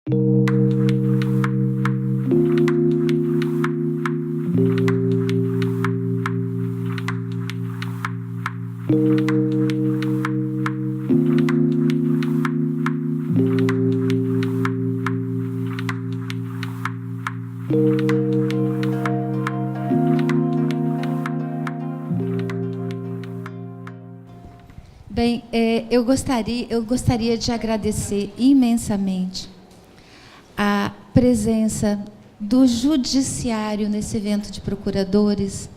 Bem, eu gostaria de agradecer imensamente a presença do Judiciário nesse evento de procuradores,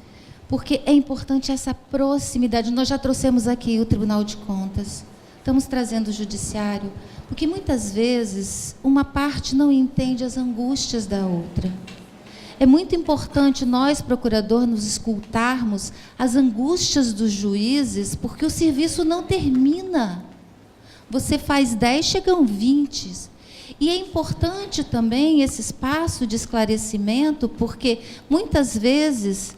porque é importante essa proximidade. Nós já trouxemos aqui o Tribunal de Contas, estamos trazendo o Judiciário, porque muitas vezes uma parte não entende as angústias da outra. É muito importante nós, procurador, nos escutarmos as angústias dos juízes, porque o serviço não termina. Você faz 10, chegam 20. E é importante também esse espaço de esclarecimento, porque muitas vezes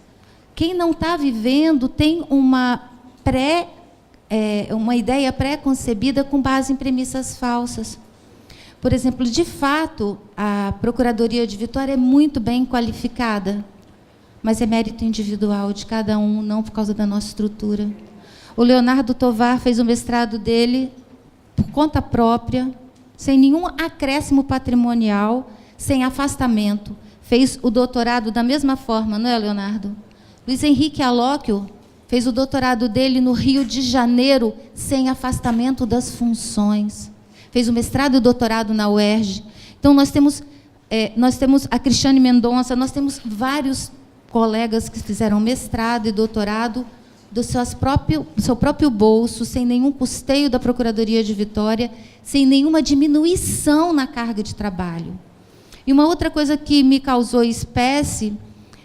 quem não está vivendo tem uma ideia pré-concebida com base em premissas falsas. Por exemplo, de fato, a Procuradoria de Vitória é muito bem qualificada, mas é mérito individual de cada um, não por causa da nossa estrutura. O Leonardo Tovar fez o mestrado dele por conta própria, sem nenhum acréscimo patrimonial, sem afastamento. Fez o doutorado da mesma forma, não é, Leonardo? Luiz Henrique Alóquio fez o doutorado dele no Rio de Janeiro, sem afastamento das funções. Fez o mestrado e o doutorado na UERJ. Então, nós temos a Cristiane Mendonça, nós temos vários colegas que fizeram mestrado e doutorado do seu próprio bolso, sem nenhum custeio da Procuradoria de Vitória, sem nenhuma diminuição na carga de trabalho. E uma outra coisa que me causou espécie,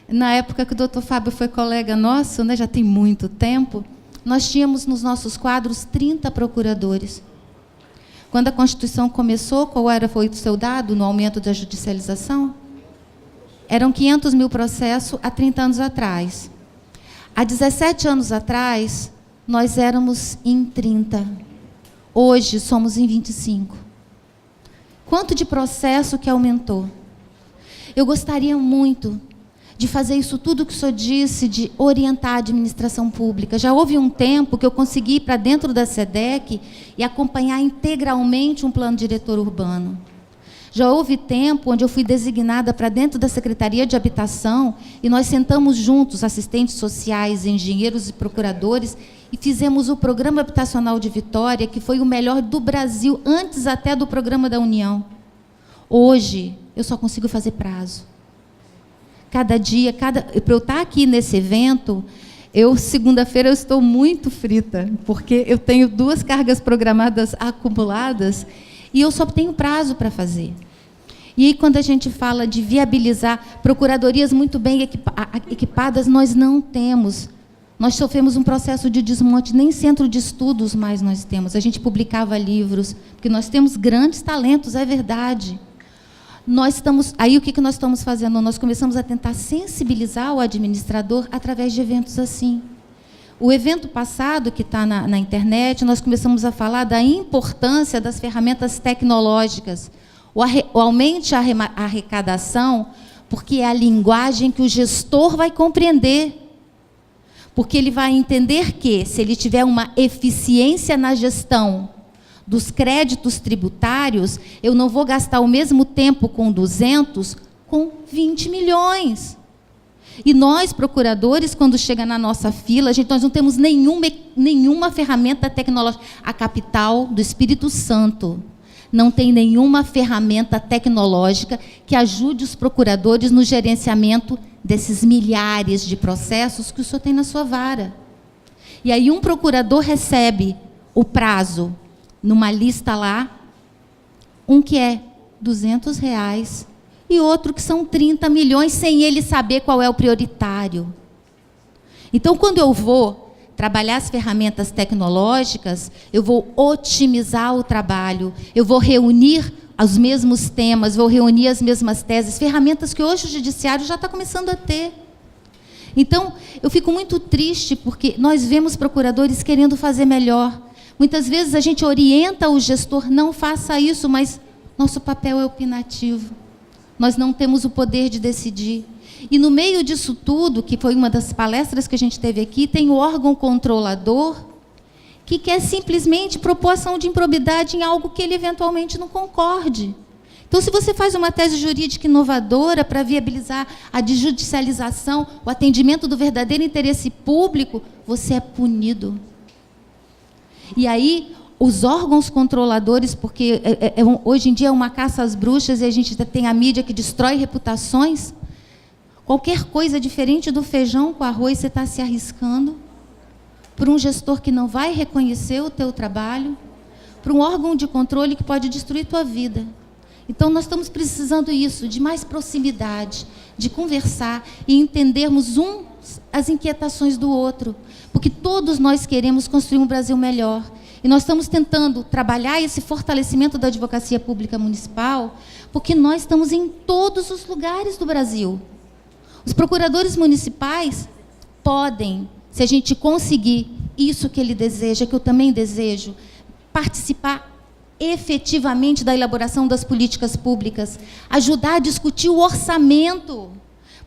na época que o doutor Fábio foi colega nosso, né, já tem muito tempo, nós tínhamos nos nossos quadros 30 procuradores. Quando a Constituição começou, qual foi o seu dado no aumento da judicialização? Eram 500 mil processos há 30 anos atrás. Há 17 anos atrás, nós éramos em 30. Hoje, somos em 25. Quanto de processo que aumentou? Eu gostaria muito de fazer isso tudo que o senhor disse, de orientar a administração pública. Já houve um tempo que eu consegui ir para dentro da SEDEC e acompanhar integralmente um plano diretor urbano. Já houve tempo onde eu fui designada para dentro da Secretaria de Habitação e nós sentamos juntos, assistentes sociais, engenheiros e procuradores, e fizemos o Programa Habitacional de Vitória, que foi o melhor do Brasil, antes até do Programa da União. Hoje, eu só consigo fazer prazo. Cada dia, para eu estar aqui nesse evento, segunda-feira, eu estou muito frita, porque eu tenho 2 cargas programadas acumuladas e eu só tenho prazo para fazer. E aí, quando a gente fala de viabilizar procuradorias muito bem equipadas, nós não temos. Nós sofremos um processo de desmonte, nem centro de estudos mais nós temos. A gente publicava livros, porque nós temos grandes talentos, é verdade. Aí o que nós estamos fazendo? Nós começamos a tentar sensibilizar o administrador através de eventos assim. O evento passado, que está na internet, nós começamos a falar da importância das ferramentas tecnológicas. Aumente a arrecadação, porque é a linguagem que o gestor vai compreender. Porque ele vai entender que, se ele tiver uma eficiência na gestão dos créditos tributários, eu não vou gastar o mesmo tempo com 200, com 20 milhões. E nós, procuradores, quando chega na nossa fila, nós não temos nenhuma ferramenta tecnológica. A capital do Espírito Santo não tem nenhuma ferramenta tecnológica que ajude os procuradores no gerenciamento desses milhares de processos que o senhor tem na sua vara. E aí um procurador recebe o prazo numa lista lá, um que é R$200 e outro que são 30 milhões, sem ele saber qual é o prioritário. Então, quando eu vou trabalhar as ferramentas tecnológicas, eu vou otimizar o trabalho, eu vou reunir os mesmos temas, vou reunir as mesmas teses, ferramentas que hoje o judiciário já está começando a ter. Então, eu fico muito triste, porque nós vemos procuradores querendo fazer melhor. Muitas vezes a gente orienta o gestor, não faça isso, mas Nosso papel é opinativo. Nós não temos o poder de decidir. E no meio disso tudo, que foi uma das palestras que a gente teve aqui, tem o órgão controlador que quer simplesmente propor ação de improbidade em algo que ele eventualmente não concorde. Então, se você faz uma tese jurídica inovadora para viabilizar a desjudicialização, o atendimento do verdadeiro interesse público, você é punido. E aí, os órgãos controladores, porque hoje em dia é uma caça às bruxas e a gente tem a mídia que destrói reputações, qualquer coisa diferente do feijão com arroz, você está se arriscando por um gestor que não vai reconhecer o teu trabalho, por um órgão de controle que pode destruir tua vida. Então, nós estamos precisando disso, de mais proximidade, de conversar e entendermos as inquietações do outro, porque todos nós queremos construir um Brasil melhor. E nós estamos tentando trabalhar esse fortalecimento da advocacia pública municipal, porque nós estamos em todos os lugares do Brasil. Os procuradores municipais podem, se a gente conseguir isso que ele deseja, que eu também desejo, participar efetivamente da elaboração das políticas públicas, ajudar a discutir o orçamento,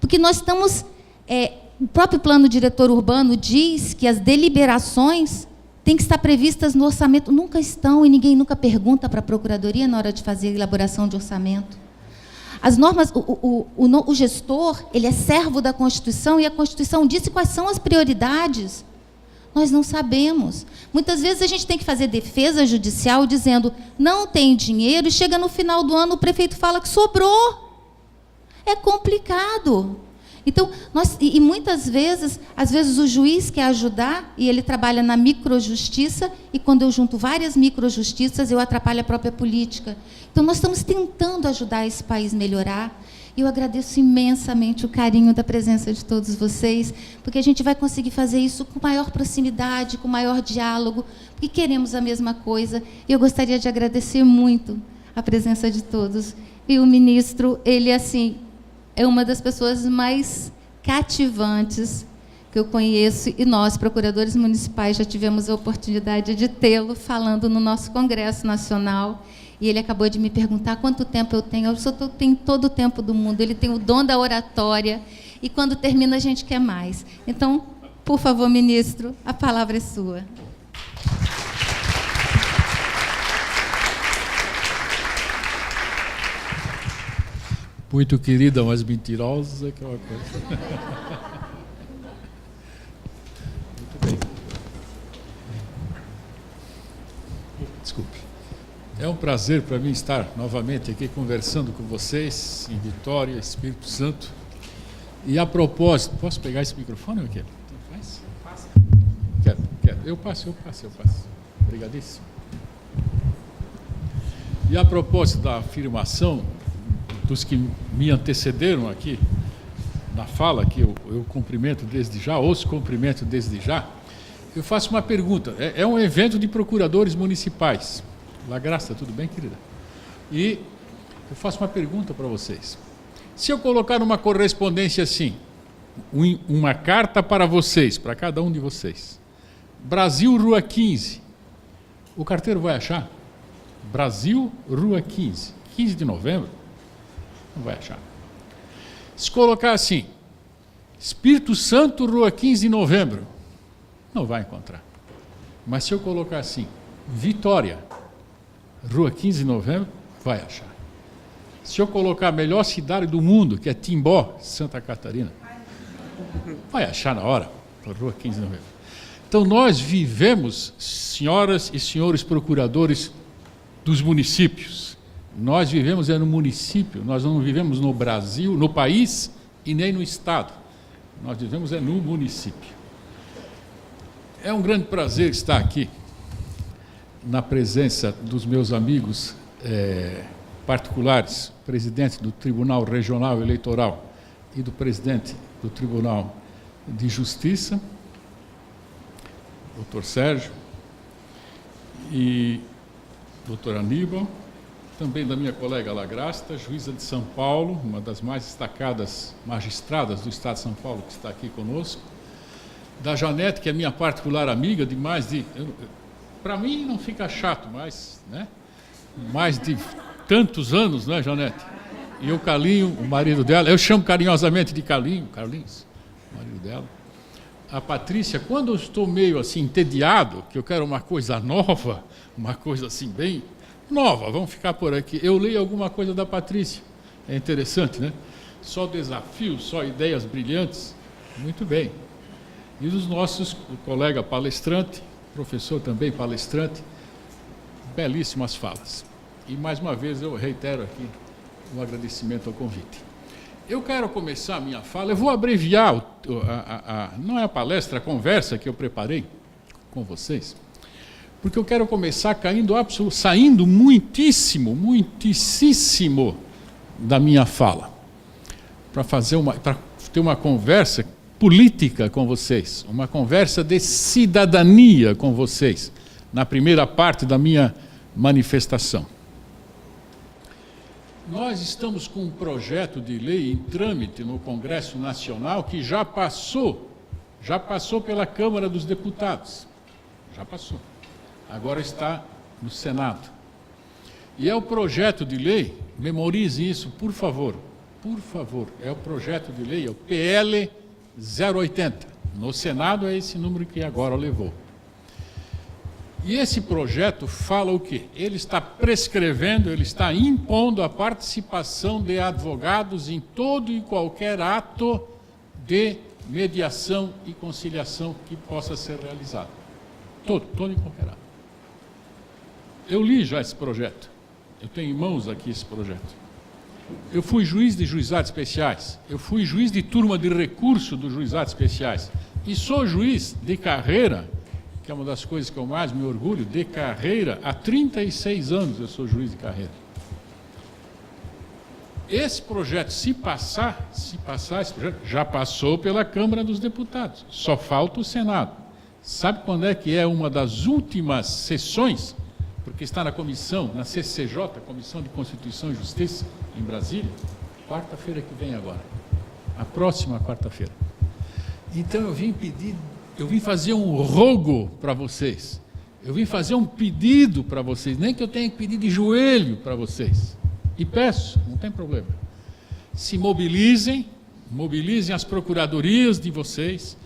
porque nós estamos... o próprio plano diretor urbano diz que as deliberações têm que estar previstas no orçamento. Nunca estão, e ninguém nunca pergunta para a Procuradoria na hora de fazer a elaboração de orçamento. As normas, o gestor, ele é servo da Constituição, e a Constituição disse quais são as prioridades. Nós não sabemos. Muitas vezes a gente tem que fazer defesa judicial dizendo não tem dinheiro, e chega no final do ano o prefeito fala que sobrou. É complicado. Então, e muitas vezes, às vezes o juiz quer ajudar e ele trabalha na microjustiça, e quando eu junto várias microjustiças, eu atrapalho a própria política. Então, nós estamos tentando ajudar esse país a melhorar. E eu agradeço imensamente o carinho da presença de todos vocês, porque a gente vai conseguir fazer isso com maior proximidade, com maior diálogo, porque queremos a mesma coisa. E eu gostaria de agradecer muito a presença de todos. E o ministro, ele, assim, é uma das pessoas mais cativantes que eu conheço, e nós, procuradores municipais, já tivemos a oportunidade de tê-lo falando no nosso Congresso Nacional. E ele acabou de me perguntar quanto tempo eu tenho. Eu tenho todo o tempo do mundo. Ele tem o dom da oratória. E quando termina, a gente quer mais. Então, por favor, ministro, a palavra é sua. Muito querida, mas mentirosa, que é uma coisa. Muito bem. Desculpe. É um prazer para mim estar novamente aqui conversando com vocês, em Vitória, Espírito Santo. E a propósito, posso pegar esse microfone ou quero? Faz? Passa. Quero. Eu passo. Obrigadíssimo. E a propósito da afirmação dos que me antecederam aqui, na fala, que eu cumprimento desde já, os cumprimento desde já, eu faço uma pergunta. É um evento de procuradores municipais. La Graça, tudo bem, querida? E eu faço uma pergunta para vocês. Se eu colocar numa correspondência assim, uma carta para vocês, para cada um de vocês, Brasil, Rua 15, o carteiro vai achar? Brasil, Rua 15, 15 de novembro? Não vai achar. Se colocar assim, Espírito Santo, Rua 15 de novembro, não vai encontrar. Mas se eu colocar assim, Vitória, Rua 15 de novembro, vai achar. Se eu colocar a melhor cidade do mundo, que é Timbó, Santa Catarina, vai achar na hora, Rua 15 de novembro. Então, nós vivemos, senhoras e senhores procuradores dos municípios, nós vivemos no município, nós não vivemos no Brasil, no país e nem no Estado. Nós vivemos no município. É um grande prazer estar aqui, na presença dos meus amigos particulares, presidente do Tribunal Regional Eleitoral e do presidente do Tribunal de Justiça, doutor Sérgio, e doutor Aníbal, também da minha colega La Grasta, juíza de São Paulo, uma das mais destacadas magistradas do Estado de São Paulo, que está aqui conosco, da Janete, que é minha particular amiga, de mais de... Para mim não fica chato, mas, né? Mais de tantos anos, né, Janete? E o Carlinho, o marido dela, eu chamo carinhosamente de Carlinhos, o marido dela. A Patrícia, quando eu estou meio assim entediado, que eu quero uma coisa nova, uma coisa assim bem nova, vamos ficar por aqui, eu leio alguma coisa da Patrícia. É interessante, né? Só desafios, só ideias brilhantes. Muito bem. E os nossos, o colega palestrante, professor também palestrante, belíssimas falas. E mais uma vez eu reitero aqui o agradecimento ao convite. Eu quero começar a minha fala, eu vou abreviar, não é a palestra, a conversa que eu preparei com vocês, porque eu quero começar saindo muitíssimo da minha fala, para ter uma conversa política com vocês, uma conversa de cidadania com vocês, na primeira parte da minha manifestação. Nós estamos com um projeto de lei em trâmite no Congresso Nacional que já passou pela Câmara dos Deputados, já passou, agora está no Senado. E é o projeto de lei, memorize isso, por favor, é o projeto de lei, é o PL 080, no Senado é esse número que agora levou. E esse projeto fala o quê? Ele está prescrevendo, ele está impondo a participação de advogados em todo e qualquer ato de mediação e conciliação que possa ser realizado. Todo e qualquer ato. Eu li já esse projeto, eu tenho em mãos aqui esse projeto. Eu fui juiz de juizados especiais, eu fui juiz de turma de recurso dos juizados especiais e sou juiz de carreira, que é uma das coisas que eu mais me orgulho, de carreira, há 36 anos eu sou juiz de carreira. Esse projeto, se passar esse projeto já passou pela Câmara dos Deputados, só falta o Senado. Sabe quando é que é uma das últimas sessões? Porque está na comissão, na CCJ, Comissão de Constituição e Justiça, em Brasília, quarta-feira que vem agora, a próxima quarta-feira. Então eu vim fazer um rogo para vocês, eu vim fazer um pedido para vocês, nem que eu tenha que pedir de joelho para vocês, e peço, não tem problema, se mobilizem as procuradorias de vocês,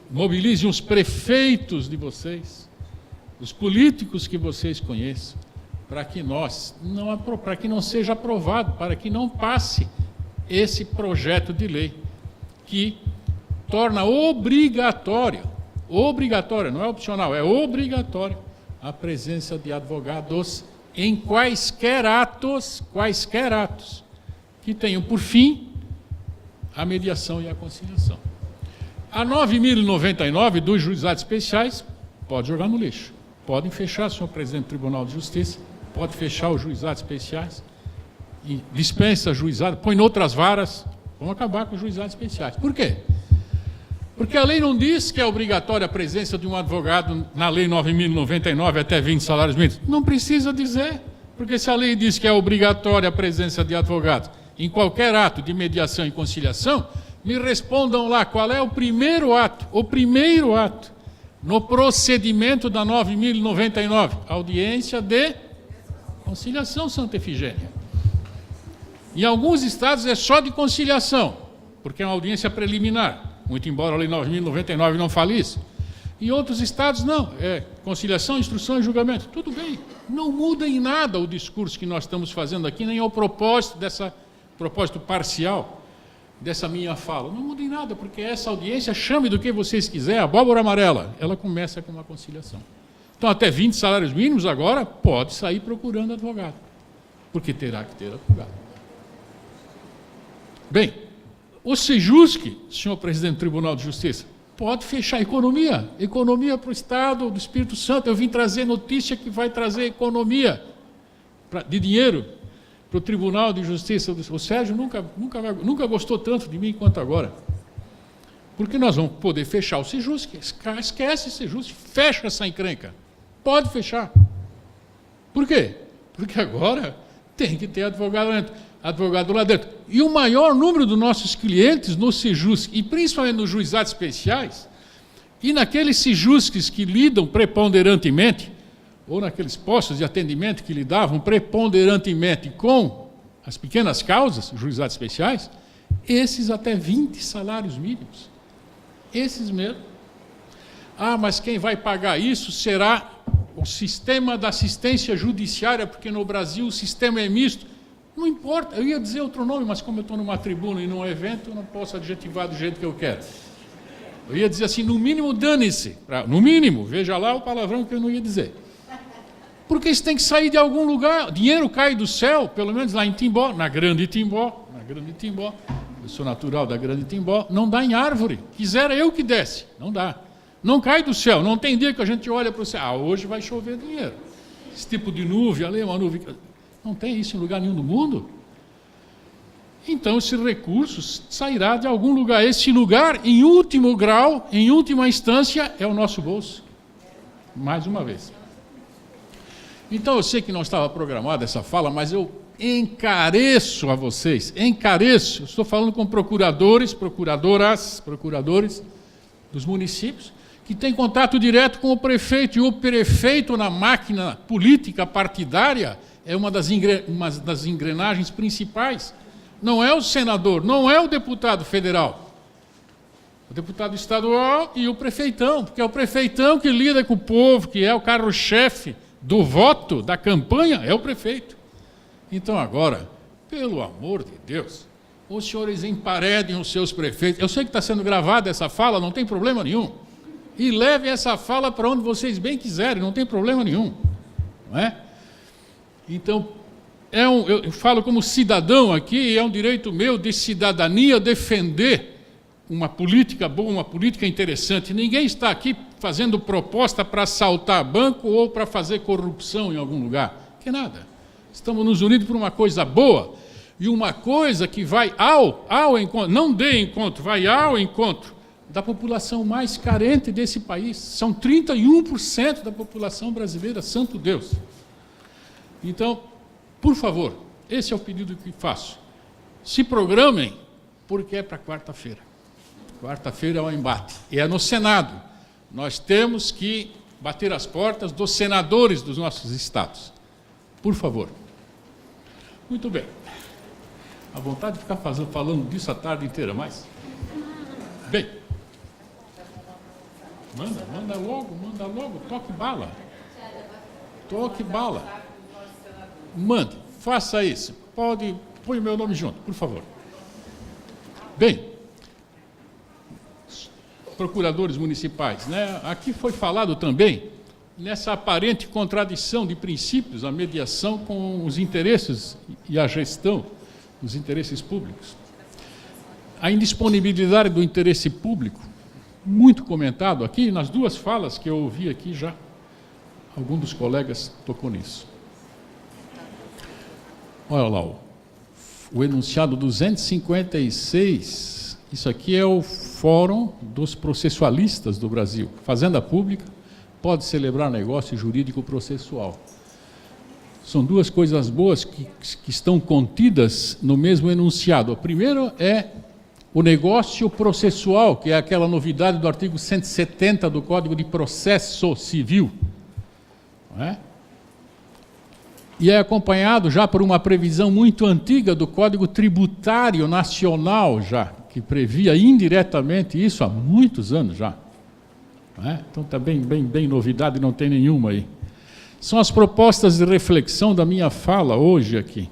mobilizem os prefeitos de vocês, os políticos que vocês conheçam, para que não seja aprovado, para que não passe esse projeto de lei que torna obrigatória, não é opcional, é obrigatório a presença de advogados em quaisquer atos que tenham por fim a mediação e a conciliação. A 9.099 dos juizados especiais pode jogar no lixo. Podem fechar, senhor presidente do Tribunal de Justiça, pode fechar os juizados especiais, e dispensa juizado, põe noutras varas, vamos acabar com os juizados especiais. Por quê? Porque a lei não diz que é obrigatória a presença de um advogado na lei 9.099 até 20 salários mínimos. Não precisa dizer, porque se a lei diz que é obrigatória a presença de advogados em qualquer ato de mediação e conciliação, me respondam lá qual é o primeiro ato, no procedimento da 9.099, audiência de conciliação, Santa Efigênia. Em alguns estados é só de conciliação, porque é uma audiência preliminar, muito embora a lei 9.099 não fale isso. Em outros estados não, é conciliação, instrução e julgamento. Tudo bem, não muda em nada o discurso que nós estamos fazendo aqui, nem ao propósito parcial dessa minha fala. Não muda em nada, porque essa audiência, chame do que vocês quiserem, abóbora amarela, ela começa com uma conciliação. Então, até 20 salários mínimos agora, pode sair procurando advogado, porque terá que ter advogado. Bem, o Sejusc, senhor presidente do Tribunal de Justiça, pode fechar economia para o Estado do Espírito Santo. Eu vim trazer notícia que vai trazer economia de dinheiro para o Tribunal de Justiça. O Sérgio nunca gostou tanto de mim quanto agora. Porque nós vamos poder fechar o Sejusc. Esquece o Sejusc, fecha essa encrenca. Pode fechar. Por quê? Porque agora tem que ter advogado lá dentro. E o maior número dos nossos clientes no Sejusc, e principalmente nos juizados especiais, e naqueles Sejuscs que lidam preponderantemente ou naqueles postos de atendimento que lidavam preponderantemente com as pequenas causas, juizados especiais, esses até 20 salários mínimos. Esses mesmo. Ah, mas quem vai pagar isso será o sistema da assistência judiciária, porque no Brasil o sistema é misto. Não importa, eu ia dizer outro nome, mas como eu estou numa tribuna e num evento, eu não posso adjetivar do jeito que eu quero. Eu ia dizer assim, no mínimo, dane-se. No mínimo, veja lá o palavrão que eu não ia dizer. Porque isso tem que sair de algum lugar. Dinheiro cai do céu, pelo menos lá em Timbó, na Grande Timbó. Eu sou natural da Grande Timbó. Não dá em árvore. Quisera eu que desse. Não dá. Não cai do céu. Não tem dia que a gente olha para o céu. Ah, hoje vai chover dinheiro. Esse tipo de nuvem, ali é uma nuvem. Não tem isso em lugar nenhum do mundo. Então, esse recurso sairá de algum lugar. Esse lugar, em último grau, em última instância, é o nosso bolso. Mais uma vez. Então, eu sei que não estava programada essa fala, mas eu encareço a vocês, encareço. Eu estou falando com procuradores, procuradoras, procuradores dos municípios, que têm contato direto com o prefeito, e o prefeito na máquina política partidária é uma das engrenagens principais. Não é o senador, não é o deputado federal. O deputado estadual e o prefeitão, porque é o prefeitão que lida com o povo, que é o carro-chefe do voto, da campanha, é o prefeito. Então agora, pelo amor de Deus, os senhores emparedem os seus prefeitos. Eu sei que está sendo gravada essa fala, não tem problema nenhum. E levem essa fala para onde vocês bem quiserem, não tem problema nenhum. Não é? Então, eu falo como cidadão aqui, é um direito meu de cidadania defender uma política boa, uma política interessante. Ninguém está aqui fazendo proposta para assaltar banco ou para fazer corrupção em algum lugar. Que nada. Estamos nos unindo por uma coisa boa e uma coisa que vai ao encontro, não de encontro, vai ao encontro da população mais carente desse país. São 31% da população brasileira, santo Deus. Então, por favor, esse é o pedido que faço. Se programem, porque é para quarta-feira. Quarta-feira é o embate. E é no Senado. Nós temos que bater as portas dos senadores dos nossos estados. Por favor. Muito bem. À vontade de ficar falando disso a tarde inteira, mas... Bem. Manda logo, toque bala. Toque bala. Mande, faça isso. Põe o meu nome junto, por favor. Bem, procuradores municipais, né? Aqui foi falado também nessa aparente contradição de princípios, a mediação com os interesses e a gestão dos interesses públicos. A indisponibilidade do interesse público, muito comentado aqui, nas duas falas que eu ouvi aqui já, algum dos colegas tocou nisso. Olha lá, o enunciado 256, isso aqui é o Fórum dos Processualistas do Brasil. Fazenda Pública pode celebrar negócio jurídico processual. São duas coisas boas que estão contidas no mesmo enunciado. O primeiro é o negócio processual, que é aquela novidade do artigo 170 do Código de Processo Civil. Não é? E é acompanhado já por uma previsão muito antiga do Código Tributário Nacional, já, que previa indiretamente isso há muitos anos já. Não é? Então está bem novidade, não tem nenhuma aí. São as propostas de reflexão da minha fala hoje aqui.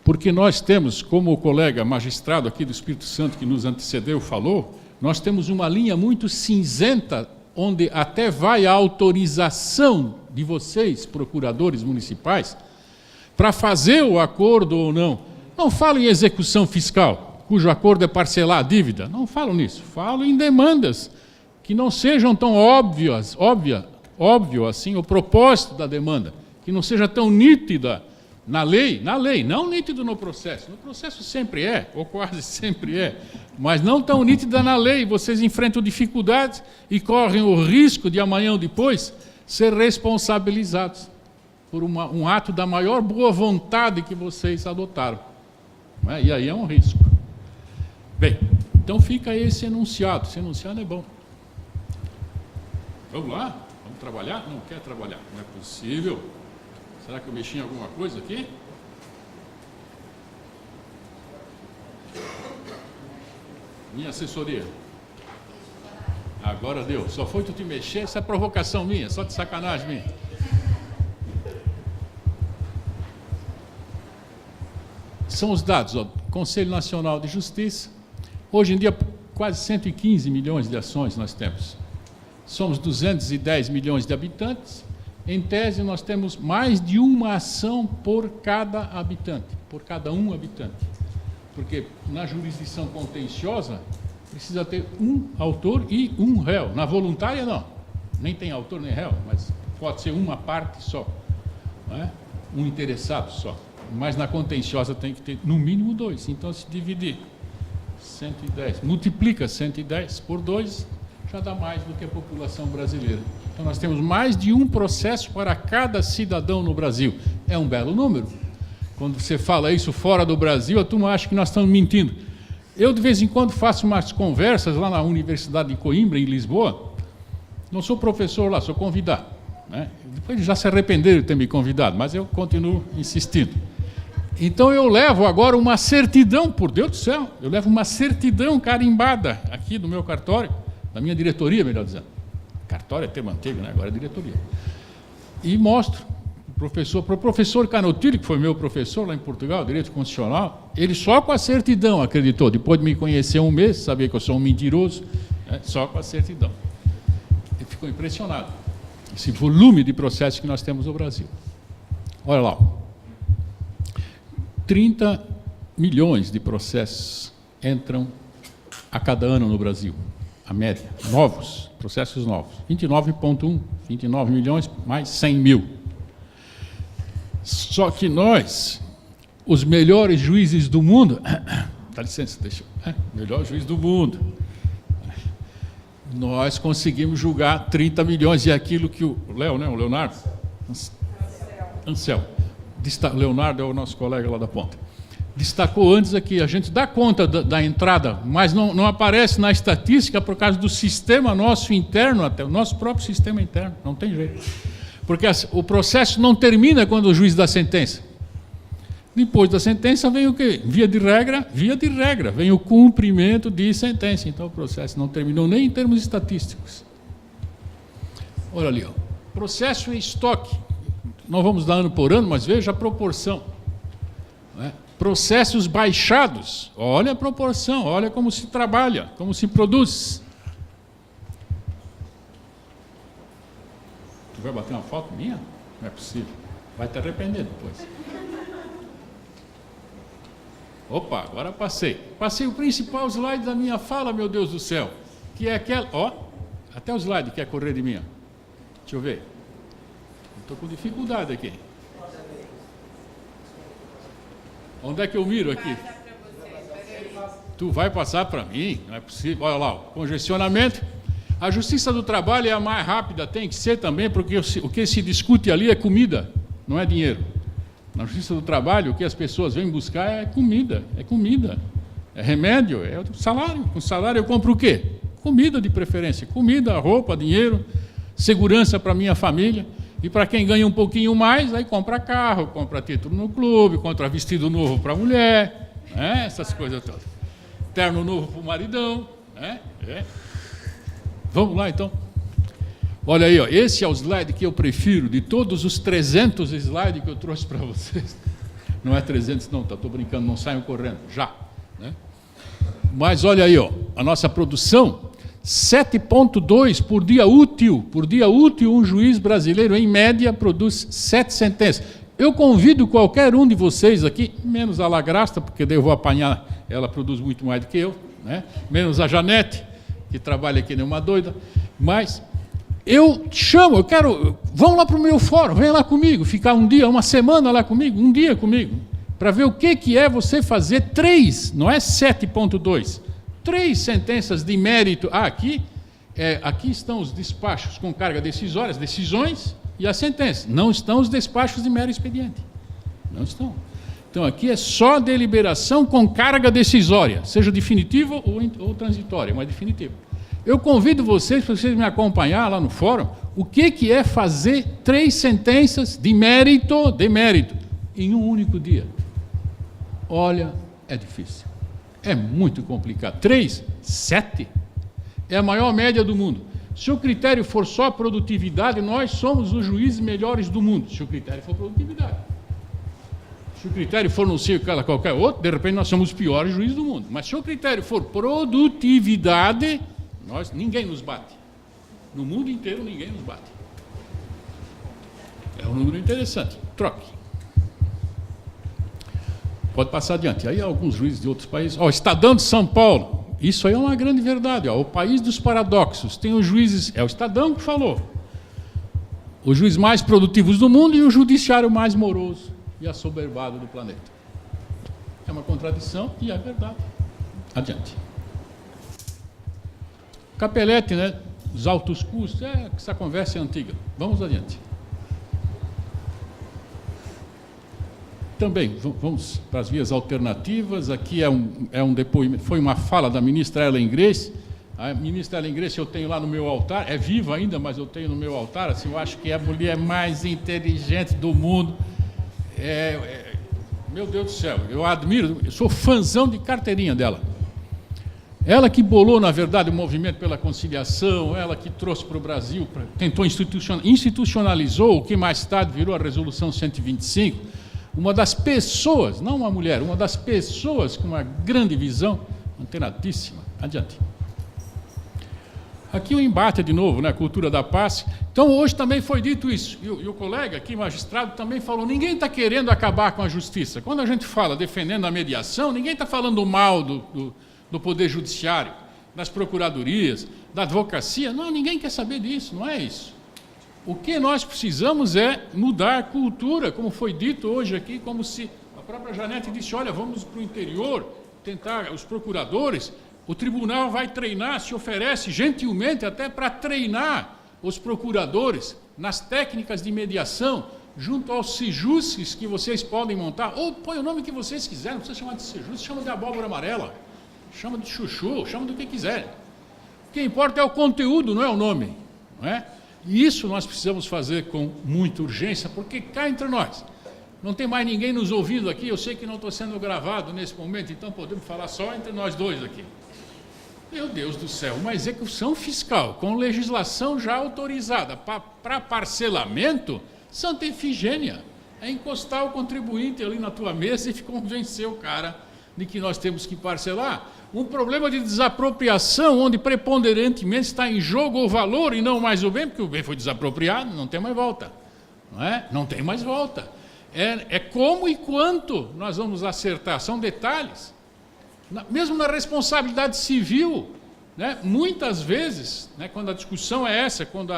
Porque nós temos, como o colega magistrado aqui do Espírito Santo que nos antecedeu falou, nós temos uma linha muito cinzenta, onde até vai a autorização de vocês, procuradores municipais, para fazer o acordo ou não. Não falo em execução fiscal, cujo acordo é parcelar a dívida. Não falo nisso. Falo em demandas que não sejam tão óbvio assim o propósito da demanda, que não seja tão nítida na lei, não nítido no processo. No processo sempre é, ou quase sempre é, mas não tão nítida na lei. Vocês enfrentam dificuldades e correm o risco de amanhã ou depois ser responsabilizados por um ato da maior boa vontade que vocês adotaram. Não é? E aí é um risco. Bem, então fica esse enunciado. Esse enunciado é bom. Vamos lá? Vamos trabalhar? Não quer trabalhar. Não é possível. Será que eu mexi em alguma coisa aqui? Minha assessoria. Agora deu. Só foi tu te mexer, essa é provocação minha, só de sacanagem minha. São os dados, ó, Conselho Nacional de Justiça. Hoje em dia, quase 115 milhões de ações nós temos. Somos 210 milhões de habitantes. Em tese, nós temos mais de uma ação por cada habitante, por cada um habitante. Porque na jurisdição contenciosa, precisa ter um autor e um réu. Na voluntária, não. Nem tem autor nem réu, mas pode ser uma parte só. Não é? Um interessado só. Mas na contenciosa tem que ter, no mínimo, 2. Então, se dividir 110, multiplica 110 por 2, já dá mais do que a população brasileira. Então, nós temos mais de um processo para cada cidadão no Brasil. É um belo número. Quando você fala isso fora do Brasil, a turma acha que nós estamos mentindo. Eu, de vez em quando, faço umas conversas lá na Universidade de Coimbra, em Lisboa. Não sou professor lá, sou convidado, né? Depois já se arrependeram de ter me convidado, mas eu continuo insistindo. Então, eu levo agora uma certidão, por Deus do céu, eu levo uma certidão carimbada aqui do meu cartório, da minha diretoria, melhor dizendo. Cartório é termo antigo, né? Agora é diretoria. E mostro para o professor Canotilho, que foi meu professor lá em Portugal, Direito Constitucional, ele só com a certidão acreditou, depois de me conhecer um mês, sabia que eu sou um mentiroso, né? Só com a certidão. Ele ficou impressionado, esse volume de processos que nós temos no Brasil. Olha lá, 30 milhões de processos entram a cada ano no Brasil, a média, novos, processos novos, 29,1, 29 milhões mais 100 mil. Só que nós, os melhores juízes do mundo, dá licença, deixa eu, melhor juiz do mundo, nós conseguimos julgar 30 milhões, e aquilo que o Léo, né, o Leonardo? Ansel. Leonardo é o nosso colega lá da ponta. Destacou antes aqui, a gente dá conta da entrada, mas não aparece na estatística por causa do sistema nosso interno, até o nosso próprio sistema interno, não tem jeito. Porque o processo não termina quando o juiz dá sentença. Depois da sentença vem o quê? Via de regra, vem o cumprimento de sentença. Então o processo não terminou nem em termos estatísticos. Olha ali, ó. Processo em estoque. Não vamos dar ano por ano, mas veja a proporção. Né? Processos baixados. Olha a proporção, olha como se trabalha, como se produz. Tu vai bater uma foto minha? Não é possível. Vai te arrepender depois. Opa, agora passei. Passei o principal slide da minha fala, meu Deus do céu. Que é aquela... Ó, até o slide quer correr de mim. Ó. Deixa eu ver. Estou com dificuldade aqui. Onde é que eu miro aqui? Tu vai passar para mim? Não é possível. Olha lá, ó. Congestionamento. A Justiça do Trabalho é a mais rápida, tem que ser também, porque o que se discute ali é comida, não é dinheiro. Na Justiça do Trabalho, o que as pessoas vêm buscar é comida, é remédio, é salário. Com salário eu compro o quê? Comida de preferência, comida, roupa, dinheiro, segurança para minha família. E para quem ganha um pouquinho mais, aí compra carro, compra título no clube, compra vestido novo para a mulher, né? Essas coisas todas. Terno novo para o maridão, né? Vamos lá, então. Olha aí, ó, esse é o slide que eu prefiro, de todos os 300 slides que eu trouxe para vocês. Não é 300, não, estou brincando, não saiam correndo, já. Né? Mas olha aí, ó, a nossa produção, 7,2 por dia útil. Por dia útil, um juiz brasileiro, em média, produz 7 sentenças. Eu convido qualquer um de vocês aqui, menos a Lagrasta, porque daí eu vou apanhar, ela produz muito mais do que eu, né? Menos a Janete, que trabalha aqui nem uma doida, mas eu chamo, eu quero, vão lá para o meu fórum, vem lá comigo, ficar um dia, uma semana lá comigo, um dia comigo, para ver o que é você fazer 3, não é 7,2, 3 sentenças de mérito. Aqui estão os despachos com carga decisória, as decisões e a sentença, não estão os despachos de mero expediente, não estão. Então, aqui é só deliberação com carga decisória, seja definitiva ou transitória, mas definitiva. Eu convido vocês, para vocês me acompanhar lá no fórum, o que é fazer 3 sentenças de mérito, em um único dia. Olha, é difícil. É muito complicado. 3, 7. É a maior média do mundo. Se o critério for só produtividade, nós somos os juízes melhores do mundo. Se o critério for produtividade. Se o critério for não sei qualquer outro, de repente nós somos os piores juízes do mundo. Mas se o critério for produtividade, ninguém nos bate. No mundo inteiro, ninguém nos bate. É um número interessante. Troque. Pode passar adiante. Aí alguns juízes de outros países. Estadão de São Paulo. Isso aí é uma grande verdade. O país dos paradoxos. Tem os juízes... É o Estadão que falou. Os juízes mais produtivos do mundo e o judiciário mais moroso e assoberbado do planeta. É uma contradição e é verdade. Adiante. Capelletti, né? Os altos custos. Essa conversa é antiga. Vamos adiante. Também, vamos para as vias alternativas. Aqui é um depoimento, foi uma fala da ministra Ellen Grace. A ministra Ellen Grace eu tenho lá no meu altar, é viva ainda, mas eu tenho no meu altar. Assim, eu acho que é a mulher mais inteligente do mundo. Meu Deus do céu, eu admiro, eu sou fãzão de carteirinha dela. Ela que bolou, na verdade, o movimento pela conciliação, ela que trouxe para o Brasil, tentou institucionalizou o que mais tarde virou a Resolução 125. Uma das pessoas, não uma mulher, uma das pessoas com uma grande visão, antenadíssima. Adiante. Aqui o embate de novo, né? A cultura da paz. Então, hoje também foi dito isso. E o colega aqui, magistrado, também falou, ninguém está querendo acabar com a justiça. Quando a gente fala defendendo a mediação, ninguém está falando mal do Poder Judiciário, das procuradorias, da advocacia. Não, ninguém quer saber disso, não é isso. O que nós precisamos é mudar a cultura, como foi dito hoje aqui, como se a própria Janete disse, olha, vamos para o interior, tentar, os procuradores, o tribunal vai treinar, se oferece gentilmente até para treinar os procuradores nas técnicas de mediação, junto aos sejusques que vocês podem montar, ou põe o nome que vocês quiserem, não precisa chamar de sejusque, chama de abóbora amarela, chama de chuchu, chama do que quiserem. O que importa é o conteúdo, não é o nome, não é? E isso nós precisamos fazer com muita urgência, porque cá entre nós, não tem mais ninguém nos ouvindo aqui, eu sei que não estou sendo gravado nesse momento, então podemos falar só entre nós dois aqui. Meu Deus do céu, uma execução fiscal com legislação já autorizada para parcelamento, Santa Efigênia, é encostar o contribuinte ali na tua mesa e convencer o cara de que nós temos que parcelar. Um problema de desapropriação, onde preponderantemente está em jogo o valor e não mais o bem, porque o bem foi desapropriado, não tem mais volta. Não é? Não tem mais volta. É como e quanto nós vamos acertar, são detalhes. Mesmo na responsabilidade civil, né, muitas vezes, né, quando a discussão é essa, quando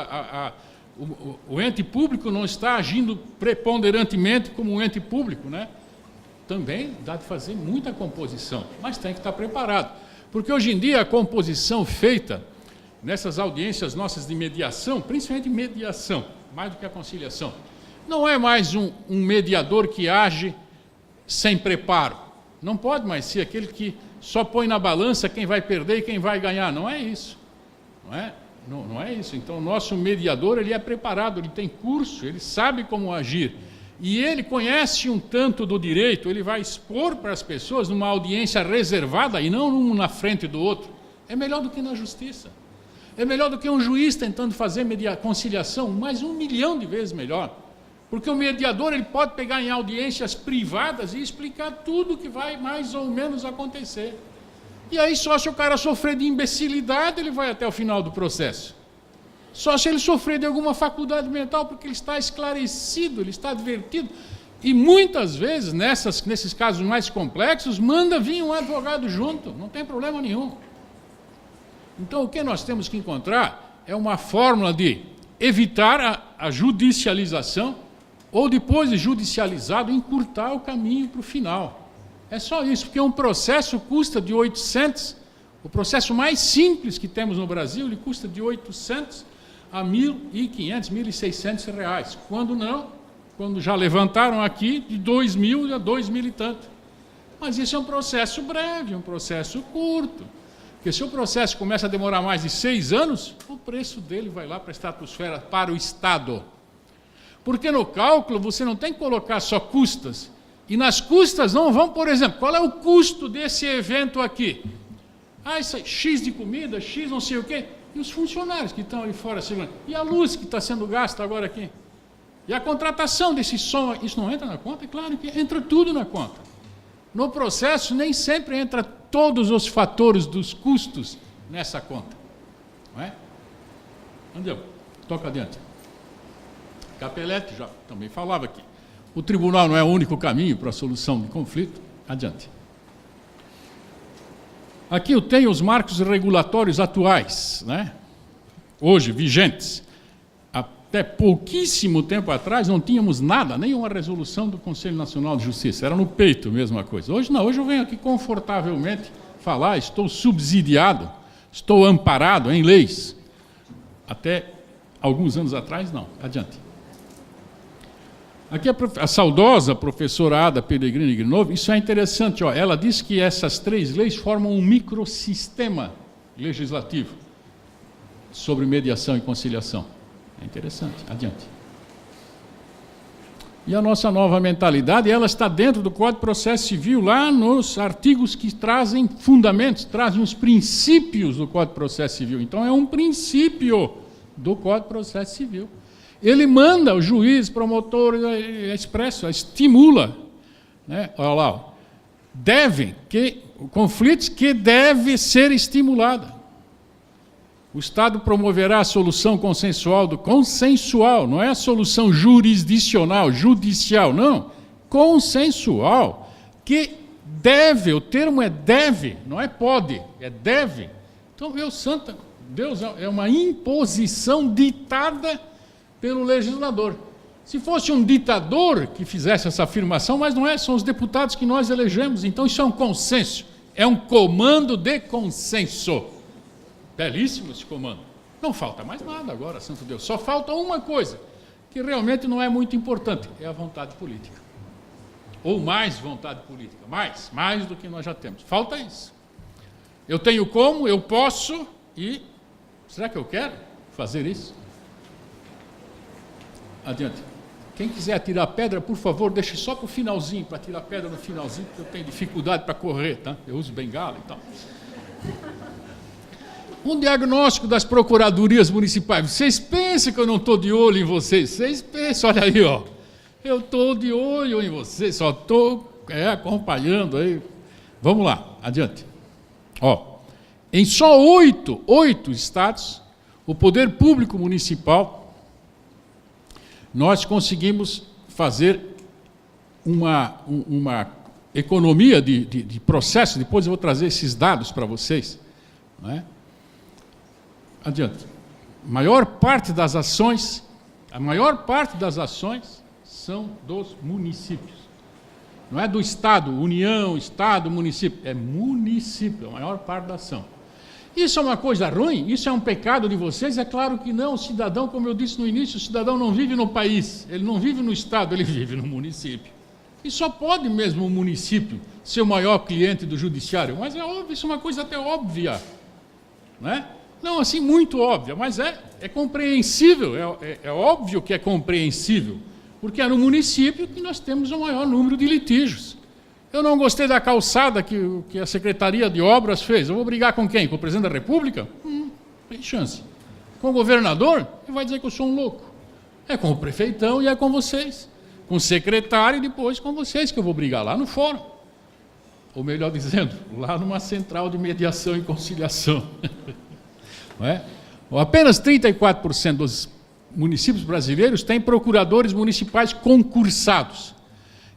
o ente público não está agindo preponderantemente como um ente público, né, também dá de fazer muita composição, mas tem que estar preparado. Porque hoje em dia a composição feita nessas audiências nossas de mediação, principalmente mediação, mais do que a conciliação, não é mais um mediador que age sem preparo. Não pode mais ser aquele que só põe na balança quem vai perder e quem vai ganhar. Não é isso. Não é isso. Então, o nosso mediador ele é preparado, ele tem curso, ele sabe como agir. E ele conhece um tanto do direito, ele vai expor para as pessoas numa audiência reservada e não um na frente do outro. É melhor do que na justiça. É melhor do que um juiz tentando fazer conciliação, mais 1 milhão de vezes melhor. Porque o mediador ele pode pegar em audiências privadas e explicar tudo o que vai mais ou menos acontecer. E aí só se o cara sofrer de imbecilidade, ele vai até o final do processo. Só se ele sofrer de alguma faculdade mental, porque ele está esclarecido, ele está advertido. E muitas vezes, nesses casos mais complexos, manda vir um advogado junto, não tem problema nenhum. Então, o que nós temos que encontrar é uma fórmula de evitar a judicialização, ou depois de judicializado, encurtar o caminho para o final. É só isso, porque um processo custa de 800, o processo mais simples que temos no Brasil, ele custa de 800 a 1.500, 1.600 reais. Quando não, quando já levantaram aqui, de 2.000 a 2.000 e tanto. Mas isso é um processo breve, um processo curto. Porque se o processo começa a demorar mais de 6 anos, o preço dele vai lá para a estratosfera, para o Estado. Porque no cálculo você não tem que colocar só custas. E nas custas não vão, por exemplo, qual é o custo desse evento aqui? Isso aí, X de comida, X não sei o quê. E os funcionários que estão ali fora segurando. E a luz que está sendo gasta agora aqui. E a contratação desse som, isso não entra na conta? É claro que entra tudo na conta. No processo, nem sempre entra todos os fatores dos custos nessa conta. Não é? Andeu, toca adiante. Capelletti já também falava aqui. O tribunal não é o único caminho para a solução de conflito. Adiante. Aqui eu tenho os marcos regulatórios atuais, né? Hoje vigentes. Até pouquíssimo tempo atrás não tínhamos nada, nenhuma resolução do Conselho Nacional de Justiça. Era no peito a mesma coisa. Hoje não, hoje eu venho aqui confortavelmente falar, estou subsidiado, estou amparado em leis. Até alguns anos atrás, não. Adiante. Aqui a saudosa professora Ada Pellegrini Grinovo, isso é interessante, ó, ela diz que essas 3 leis formam um microsistema legislativo sobre mediação e conciliação. É interessante. Adiante. E a nossa nova mentalidade, ela está dentro do Código de Processo Civil, lá nos artigos que trazem fundamentos, trazem os princípios do Código de Processo Civil. Então, é um princípio do Código de Processo Civil. Ele manda o juiz, promotor, expresso, estimula, né? Olha lá, ó, conflitos que devem ser estimulados. O Estado promoverá a solução consensual, não é a solução jurisdicional, judicial, não. Consensual, que deve, o termo é deve, não é pode, é deve. Então, Deus é uma imposição ditada pelo legislador. Se fosse um ditador que fizesse essa afirmação, mas não é, são os deputados que nós elegemos, então isso é um consenso, é um comando de consenso. Belíssimo esse comando. Não falta mais nada agora, santo Deus. Só falta uma coisa, que realmente não é muito importante, é a vontade política. Ou mais vontade política, mais do que nós já temos. Falta isso. Eu tenho como, eu posso, e será que eu quero fazer isso? Adiante. Quem quiser atirar pedra, por favor, deixe só para o finalzinho, para tirar pedra no finalzinho, porque eu tenho dificuldade para correr, tá? Eu uso bengala e tal. Um diagnóstico das procuradorias municipais. Vocês pensam que eu não estou de olho em vocês? Vocês pensam, olha aí, ó. Eu estou de olho em vocês, só estou acompanhando aí. Vamos lá, adiante. Ó, em só 8 estados, o poder público municipal, nós conseguimos fazer uma economia de processo. Depois eu vou trazer esses dados para vocês, não é? Adiante. A maior parte das ações são dos municípios. Não é do Estado, União, Estado, município. É município, a maior parte da ação. Isso é uma coisa ruim? Isso é um pecado de vocês? É claro que não. O cidadão, como eu disse no início, o cidadão não vive no país, ele não vive no Estado, ele vive no município. E só pode mesmo o município ser o maior cliente do judiciário. Mas é óbvio, isso é uma coisa até óbvia, não é? Não, assim, muito óbvia, mas é compreensível, é óbvio que é compreensível, porque é no município que nós temos o maior número de litígios. Eu não gostei da calçada que a Secretaria de Obras fez, eu vou brigar com quem? Com o Presidente da República? Tem chance. Com o governador? Ele vai dizer que eu sou um louco. É com o prefeitão e é com vocês. Com o secretário e depois com vocês que eu vou brigar lá no fórum. Ou melhor dizendo, lá numa central de mediação e conciliação. Não é? Apenas 34% dos municípios brasileiros têm procuradores municipais concursados.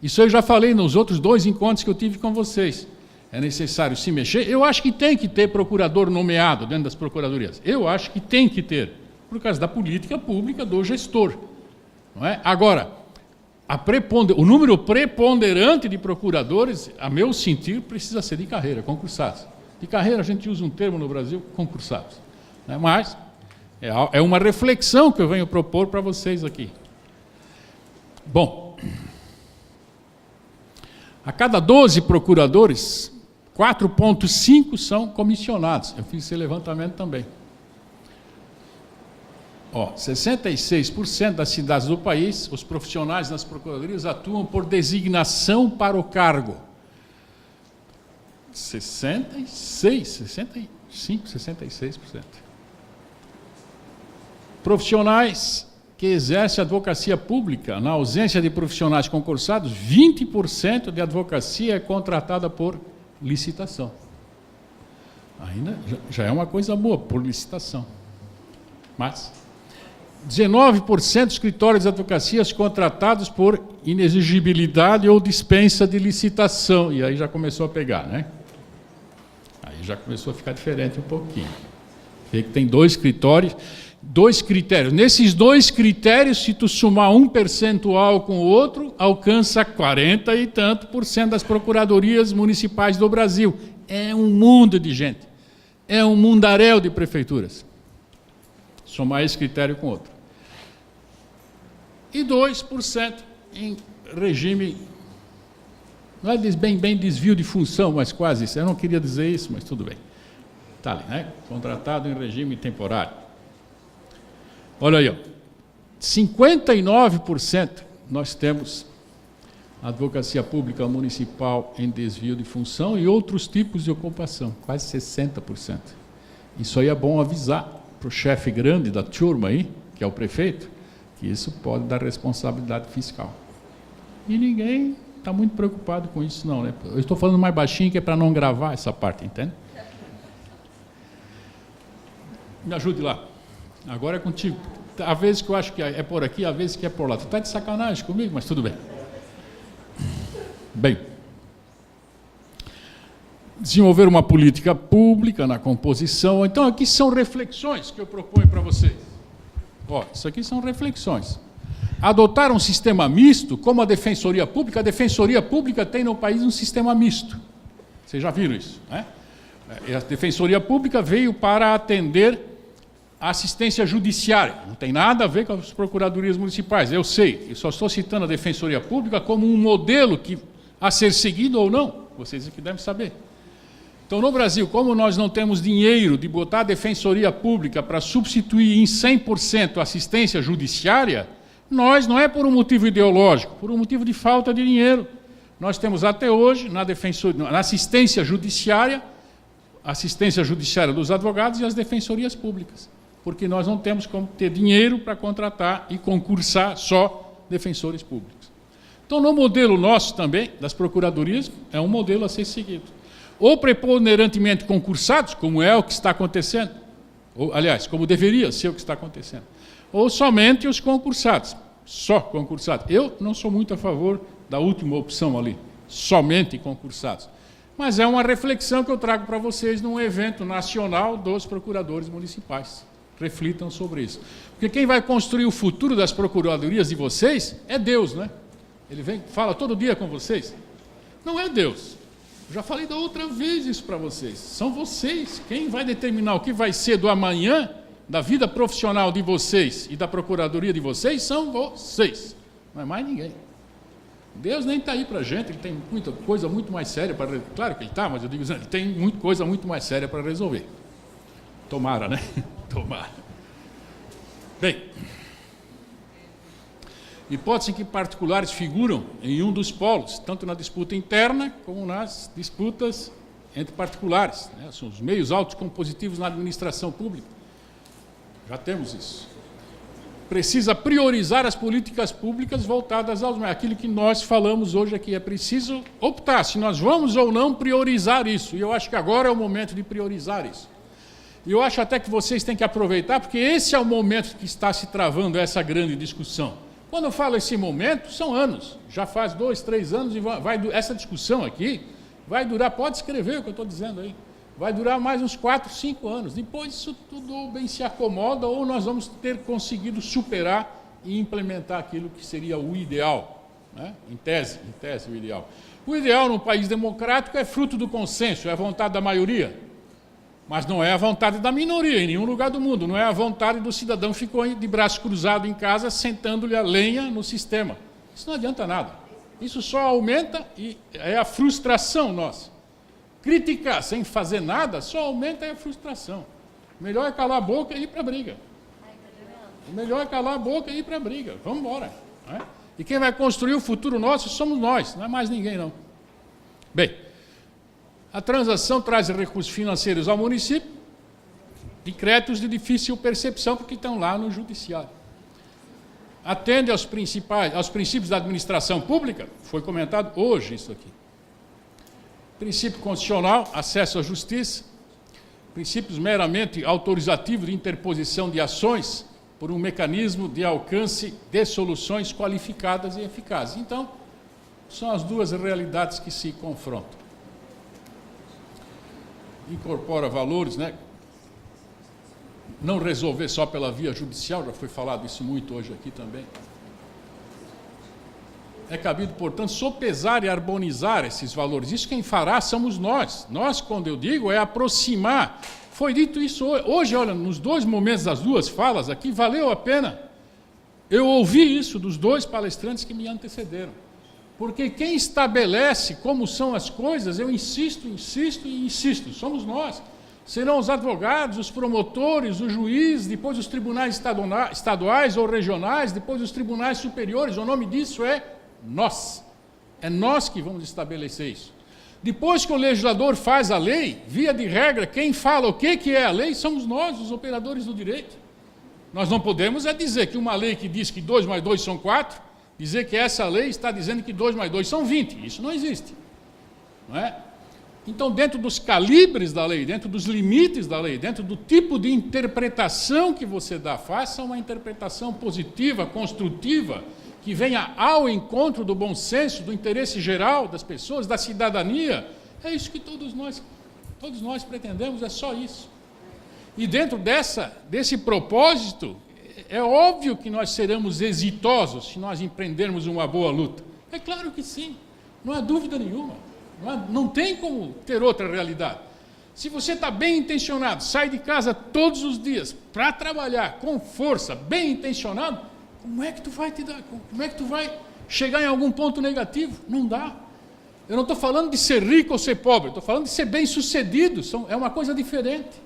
Isso eu já falei nos outros 2 encontros que eu tive com vocês. É necessário se mexer. Eu acho que tem que ter procurador nomeado dentro das procuradorias. Eu acho que tem que ter, por causa da política pública do gestor. Não é? Agora, o número preponderante de procuradores, a meu sentir, precisa ser de carreira, concursados. De carreira a gente usa um termo no Brasil, concursados. Mas é uma reflexão que eu venho propor para vocês aqui. Bom, a cada 12 procuradores, 4,5% são comissionados. Eu fiz esse levantamento também. 66% das cidades do país, os profissionais nas procuradorias atuam por designação para o cargo. 66%. Profissionais que exercem advocacia pública, na ausência de profissionais concursados, 20% de advocacia é contratada por licitação. Ainda já é uma coisa boa, por licitação. Mas 19% de escritórios de advocacia contratados por inexigibilidade ou dispensa de licitação. E aí já começou a pegar, né? Aí já começou a ficar diferente um pouquinho. Vê que tem dois critérios. Nesses dois critérios, se tu somar um percentual com o outro, alcança 40 e tanto por cento das procuradorias municipais do Brasil. É um mundo de gente. É um mundaréu de prefeituras. Somar esse critério com outro. E 2% em regime, não é bem desvio de função, mas quase isso. Eu não queria dizer isso, mas tudo bem. Está ali, né? Contratado em regime temporário. Olha aí, 59% nós temos advocacia pública municipal em desvio de função e outros tipos de ocupação, quase 60%. Isso aí é bom avisar para o chefe grande da turma aí, que é o prefeito, que isso pode dar responsabilidade fiscal. E ninguém está muito preocupado com isso não, né? Eu estou falando mais baixinho que é para não gravar essa parte, entende? Me ajude lá. Agora é contigo. Há vezes que eu acho que é por aqui, há vezes que é por lá. Tu está de sacanagem comigo, mas tudo bem. Bem, desenvolver uma política pública na composição. Então, aqui são reflexões que eu proponho para vocês. Isso aqui são reflexões. Adotar um sistema misto, como a Defensoria Pública. A Defensoria Pública tem no país um sistema misto. Vocês já viram isso, né? A Defensoria Pública veio para atender a assistência judiciária. Não tem nada a ver com as procuradorias municipais. Eu sei, eu só estou citando a Defensoria Pública como um modelo a ser seguido ou não. Vocês aqui devem saber. Então, no Brasil, como nós não temos dinheiro de botar a Defensoria Pública para substituir em 100% a assistência judiciária, nós, não é por um motivo ideológico, por um motivo de falta de dinheiro. Nós temos até hoje, na assistência judiciária dos advogados e as defensorias públicas, porque nós não temos como ter dinheiro para contratar e concursar só defensores públicos. Então, no modelo nosso também, das procuradorias, é um modelo a ser seguido. Ou preponderantemente concursados, como é o que está acontecendo, ou, aliás, como deveria ser o que está acontecendo, ou somente os concursados, só concursados. Eu não sou muito a favor da última opção ali, somente concursados. Mas é uma reflexão que eu trago para vocês num evento nacional dos procuradores municipais. Reflitam sobre isso. Porque quem vai construir o futuro das procuradorias de vocês é Deus, né? Ele fala todo dia com vocês. Não é Deus. Eu já falei da outra vez isso para vocês. São vocês. Quem vai determinar o que vai ser do amanhã, da vida profissional de vocês e da procuradoria de vocês, são vocês. Não é mais ninguém. Deus nem está aí para a gente, ele tem muita coisa muito mais séria para resolver. Claro que ele está, mas eu digo, ele tem muita coisa muito mais séria para resolver. Tomara, né? Tomara. Bem, hipótese em que particulares figuram em um dos polos, tanto na disputa interna como nas disputas entre particulares, né? São os meios autocompositivos na administração pública. Já temos isso. Precisa priorizar as políticas públicas voltadas aos meios. Aquilo que nós falamos hoje aqui, é preciso optar se nós vamos ou não priorizar isso. E eu acho que agora é o momento de priorizar isso. E eu acho até que vocês têm que aproveitar, porque esse é o momento que está se travando essa grande discussão. Quando eu falo esse momento, são anos. Já faz 2, 3 anos, e essa discussão aqui vai durar, pode escrever o que eu estou dizendo aí, vai durar mais uns 4, 5 anos. Depois isso tudo bem se acomoda, ou nós vamos ter conseguido superar e implementar aquilo que seria o ideal, né? Em tese o ideal. O ideal num país democrático é fruto do consenso, é a vontade da maioria. Mas não é a vontade da minoria, em nenhum lugar do mundo. Não é a vontade do cidadão que ficou de braço cruzado em casa, sentando-lhe a lenha no sistema. Isso não adianta nada. Isso só aumenta e é a frustração nossa. Criticar sem fazer nada só aumenta a frustração. O melhor é calar a boca e ir para a briga. O melhor é calar a boca e ir para a briga. Vamos embora. Não é? E quem vai construir o futuro nosso somos nós, não é mais ninguém, não. Bem, a transação traz recursos financeiros ao município e créditos de difícil percepção, porque estão lá no judiciário. Atende aos princípios da administração pública, foi comentado hoje isso aqui. Princípio constitucional, acesso à justiça, princípios meramente autorizativos de interposição de ações por um mecanismo de alcance de soluções qualificadas e eficazes. Então, são as duas realidades que se confrontam. Incorpora valores, né? Não resolver só pela via judicial, já foi falado isso muito hoje aqui também. É cabido, portanto, sopesar e harmonizar esses valores. Isso quem fará somos nós. Nós, quando eu digo, é aproximar. Foi dito isso hoje, olha, nos dois momentos das duas falas aqui, valeu a pena. Eu ouvi isso dos dois palestrantes que me antecederam. Porque quem estabelece como são as coisas, eu insisto, somos nós. Serão os advogados, os promotores, o juiz, depois os tribunais estaduais ou regionais, depois os tribunais superiores. O nome disso é nós. É nós que vamos estabelecer isso. Depois que o legislador faz a lei, via de regra, quem fala o que é a lei somos nós, os operadores do direito. Nós não podemos dizer que uma lei que diz que 2 mais 2 são 4, dizer que essa lei está dizendo que 2 mais 2 são 20. Isso não existe. Não é? Então, dentro dos calibres da lei, dentro dos limites da lei, dentro do tipo de interpretação que você dá, faça uma interpretação positiva, construtiva, que venha ao encontro do bom senso, do interesse geral das pessoas, da cidadania. É isso que todos nós pretendemos, é só isso. E dentro desse propósito, é óbvio que nós seremos exitosos se nós empreendermos uma boa luta. É claro que sim, não há dúvida nenhuma. Não tem como ter outra realidade. Se você está bem intencionado, sai de casa todos os dias para trabalhar com força, bem intencionado, como é que tu vai chegar em algum ponto negativo? Não dá. Eu não estou falando de ser rico ou ser pobre, estou falando de ser bem-sucedido, é uma coisa diferente.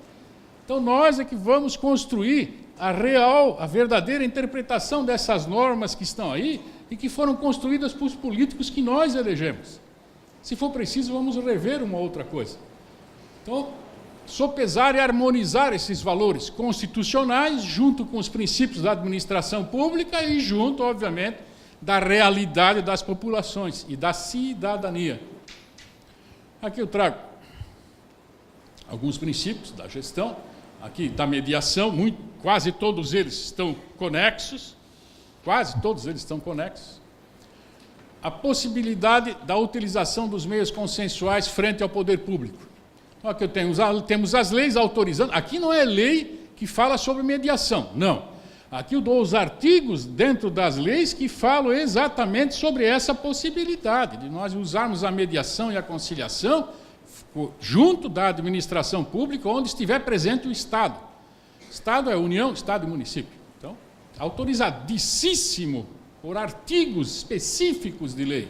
Então nós é que vamos construir a verdadeira interpretação dessas normas que estão aí e que foram construídas por políticos que nós elegemos. Se for preciso, vamos rever uma outra coisa. Então, sopesar e harmonizar esses valores constitucionais junto com os princípios da administração pública e junto, obviamente, da realidade das populações e da cidadania. Aqui eu trago alguns princípios da gestão, aqui da mediação, quase todos eles estão conexos, a possibilidade da utilização dos meios consensuais frente ao poder público. Então, aqui temos as leis autorizando, aqui não é lei que fala sobre mediação, não. Aqui eu dou os artigos dentro das leis que falam exatamente sobre essa possibilidade de nós usarmos a mediação e a conciliação junto da administração pública, onde estiver presente o Estado. Estado é União, Estado e município. Então, autorizadíssimo por artigos específicos de lei.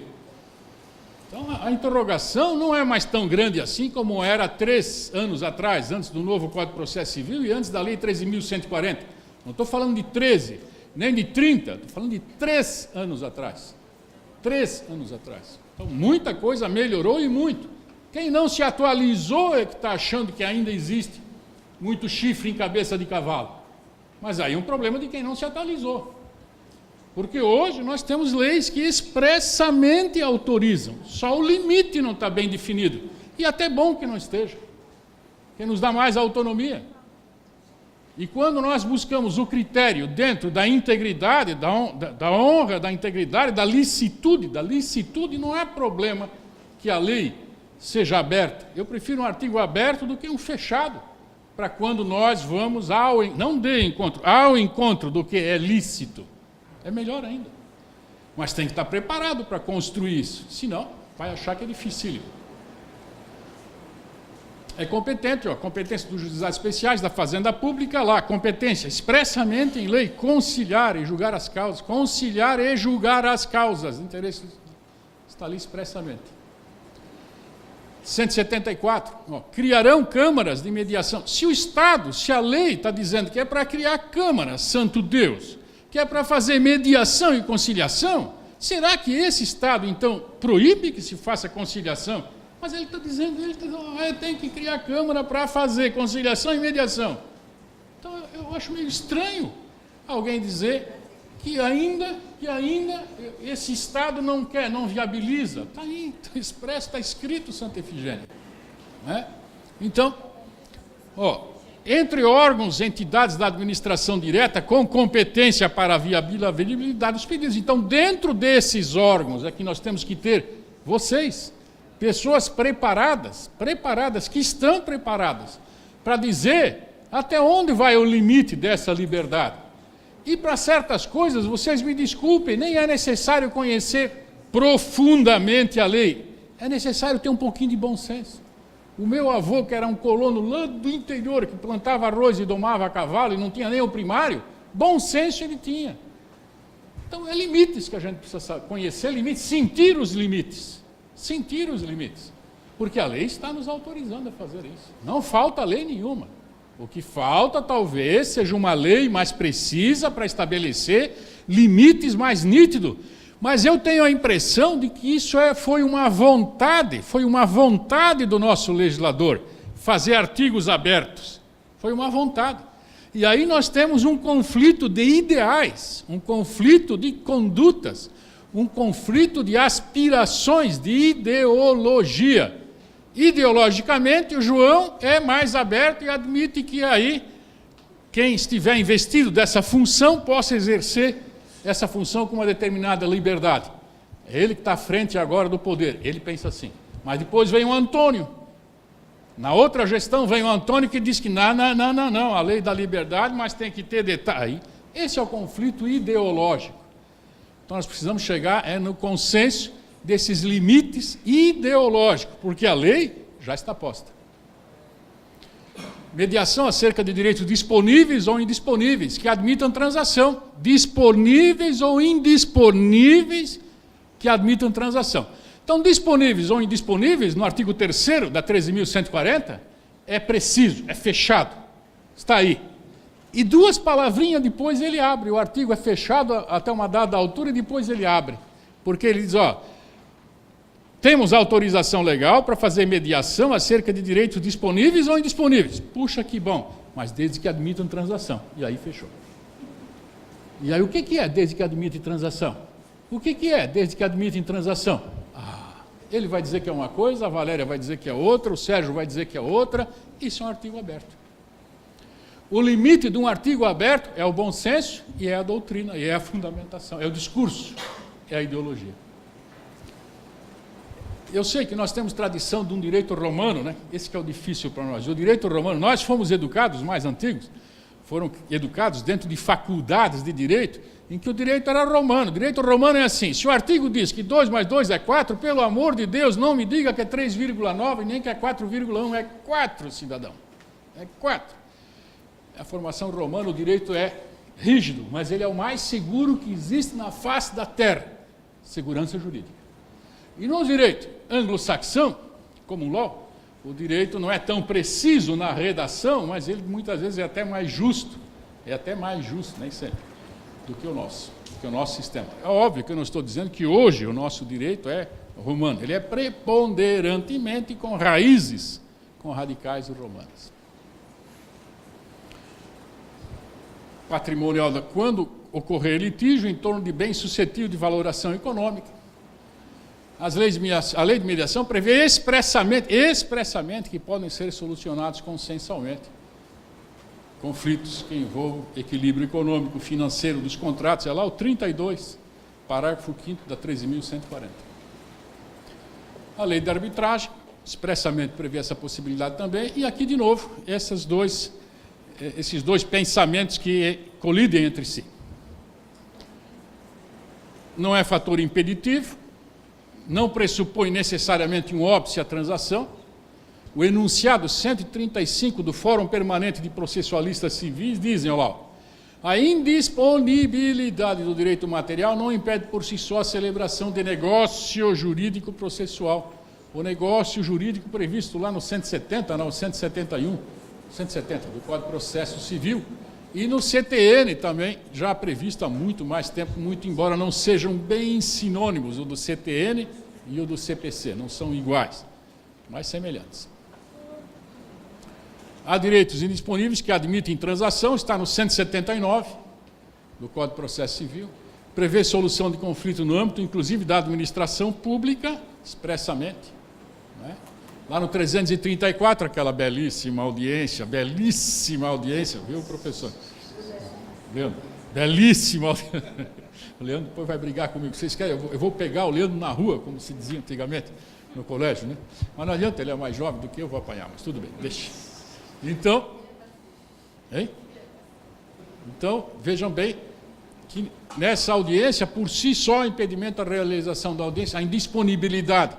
Então, a interrogação não é mais tão grande assim como era 3 anos atrás, antes do novo Código de Processo Civil e antes da Lei 13.140. Não estou falando de 13, nem de 30, estou falando de 3 anos atrás. 3 anos atrás. Então, muita coisa melhorou e muito. Quem não se atualizou é que está achando que ainda existe muito chifre em cabeça de cavalo. Mas aí é um problema de quem não se atualizou. Porque hoje nós temos leis que expressamente autorizam, só o limite não está bem definido. E até bom que não esteja, que nos dá mais autonomia. E quando nós buscamos o critério dentro da integridade, da honra, da integridade, da licitude não é problema que a lei seja aberta. Eu prefiro um artigo aberto do que um fechado, para quando nós vamos ao encontro do que é lícito. É melhor ainda. Mas tem que estar preparado para construir isso. Senão, vai achar que é dificílimo. É competente, competência dos juizados especiais, da Fazenda Pública, lá, competência expressamente em lei, conciliar e julgar as causas. Conciliar e julgar as causas. Interesse está ali expressamente. 174, criarão câmaras de mediação. Se o Estado, se a lei está dizendo que é para criar câmaras, santo Deus, que é para fazer mediação e conciliação, será que esse Estado, então, proíbe que se faça conciliação? Mas ele está dizendo, tem que criar câmara para fazer conciliação e mediação. Então, eu acho meio estranho alguém dizer que ainda esse Estado não quer, não viabiliza. Está aí, está expresso, está escrito, Santa Efigênia. Né? Então, entre órgãos, entidades da administração direta com competência para a viabilidade dos pedidos. Então, dentro desses órgãos é que nós temos que ter vocês, pessoas preparadas, que estão preparadas para dizer até onde vai o limite dessa liberdade. E para certas coisas, vocês me desculpem, nem é necessário conhecer profundamente a lei. É necessário ter um pouquinho de bom senso. O meu avô, que era um colono lá do interior, que plantava arroz e domava cavalo e não tinha nem o primário, bom senso ele tinha. Então, é limites que a gente precisa conhecer, limites, sentir os limites. Sentir os limites. Porque a lei está nos autorizando a fazer isso. Não falta lei nenhuma. O que falta, talvez, seja uma lei mais precisa para estabelecer limites mais nítidos. Mas eu tenho a impressão de que isso foi uma vontade do nosso legislador, fazer artigos abertos. Foi uma vontade. E aí nós temos um conflito de ideais, um conflito de condutas, um conflito de aspirações, de ideologia. Ideologicamente, o João é mais aberto e admite que aí quem estiver investido dessa função possa exercer essa função com uma determinada liberdade. É ele que está à frente agora do poder, ele pensa assim. Mas depois vem o Antônio. Na outra gestão vem o Antônio que diz que não, a lei da liberdade, mas tem que ter detalhe. Esse é o conflito ideológico. Então nós precisamos chegar no consenso desses limites ideológicos, porque a lei já está posta. Mediação acerca de direitos disponíveis ou indisponíveis, que admitam transação. Disponíveis ou indisponíveis, que admitam transação. Então, disponíveis ou indisponíveis, no artigo 3º da 13.140, é preciso, é fechado. Está aí. E duas palavrinhas depois ele abre. O artigo é fechado até uma dada altura e depois ele abre. Porque ele diz, temos autorização legal para fazer mediação acerca de direitos disponíveis ou indisponíveis. Puxa, que bom, mas desde que admitam transação. E aí fechou. E aí o que é desde que admitem transação? O que é desde que admitem transação? Ele vai dizer que é uma coisa, a Valéria vai dizer que é outra, o Sérgio vai dizer que é outra. Isso é um artigo aberto. O limite de um artigo aberto é o bom senso e é a doutrina, e é a fundamentação, é o discurso, é a ideologia. Eu sei que nós temos tradição de um direito romano, né? Esse que é o difícil para nós. O direito romano, nós fomos educados, mais antigos, foram educados dentro de faculdades de direito, em que o direito era romano. O direito romano é assim, se o artigo diz que 2 mais 2 é 4, pelo amor de Deus, não me diga que é 3,9, nem que é 4,1, é 4, cidadão. É 4. A formação romana, o direito é rígido, mas ele é o mais seguro que existe na face da terra. Segurança jurídica. E no direito anglo-saxão, common law, o direito não é tão preciso na redação, mas ele muitas vezes é até mais justo, nem sempre, do que o nosso sistema. É óbvio que eu não estou dizendo que hoje o nosso direito é romano, ele é preponderantemente com raízes, com radicais romanas. Patrimonial, quando ocorrer litígio em torno de bens suscetíveis de valoração econômica, a lei de mediação prevê expressamente que podem ser solucionados consensualmente conflitos que envolvam equilíbrio econômico, financeiro dos contratos. É lá o 32, parágrafo 5º da 13.140. A lei de arbitragem expressamente prevê essa possibilidade também, e aqui, de novo, esses dois pensamentos que colidem entre si. Não é fator impeditivo, não pressupõe necessariamente um óbice à transação. O enunciado 135 do Fórum Permanente de Processualistas Civis dizem, a indisponibilidade do direito material não impede por si só a celebração de negócio jurídico processual, o negócio jurídico previsto lá no 170, não, 171, 170 do Código de Processo Civil, e no CTN também, já previsto há muito mais tempo, muito embora não sejam bem sinônimos, o do CTN e o do CPC, não são iguais, mas semelhantes. Há direitos indisponíveis que admitem transação, está no 179 do Código de Processo Civil, prevê solução de conflito no âmbito, inclusive, da administração pública, expressamente. Né? Lá no 334, aquela belíssima audiência, viu, professor? Leandro, belíssima audiência. O Leandro depois vai brigar comigo. Vocês querem? Eu vou pegar o Leandro na rua, como se dizia antigamente no colégio, né? Mas não adianta, ele é mais jovem do que eu, vou apanhar, mas tudo bem, deixa. Então, vejam bem que nessa audiência, por si só, impedimento da realização da audiência, a indisponibilidade.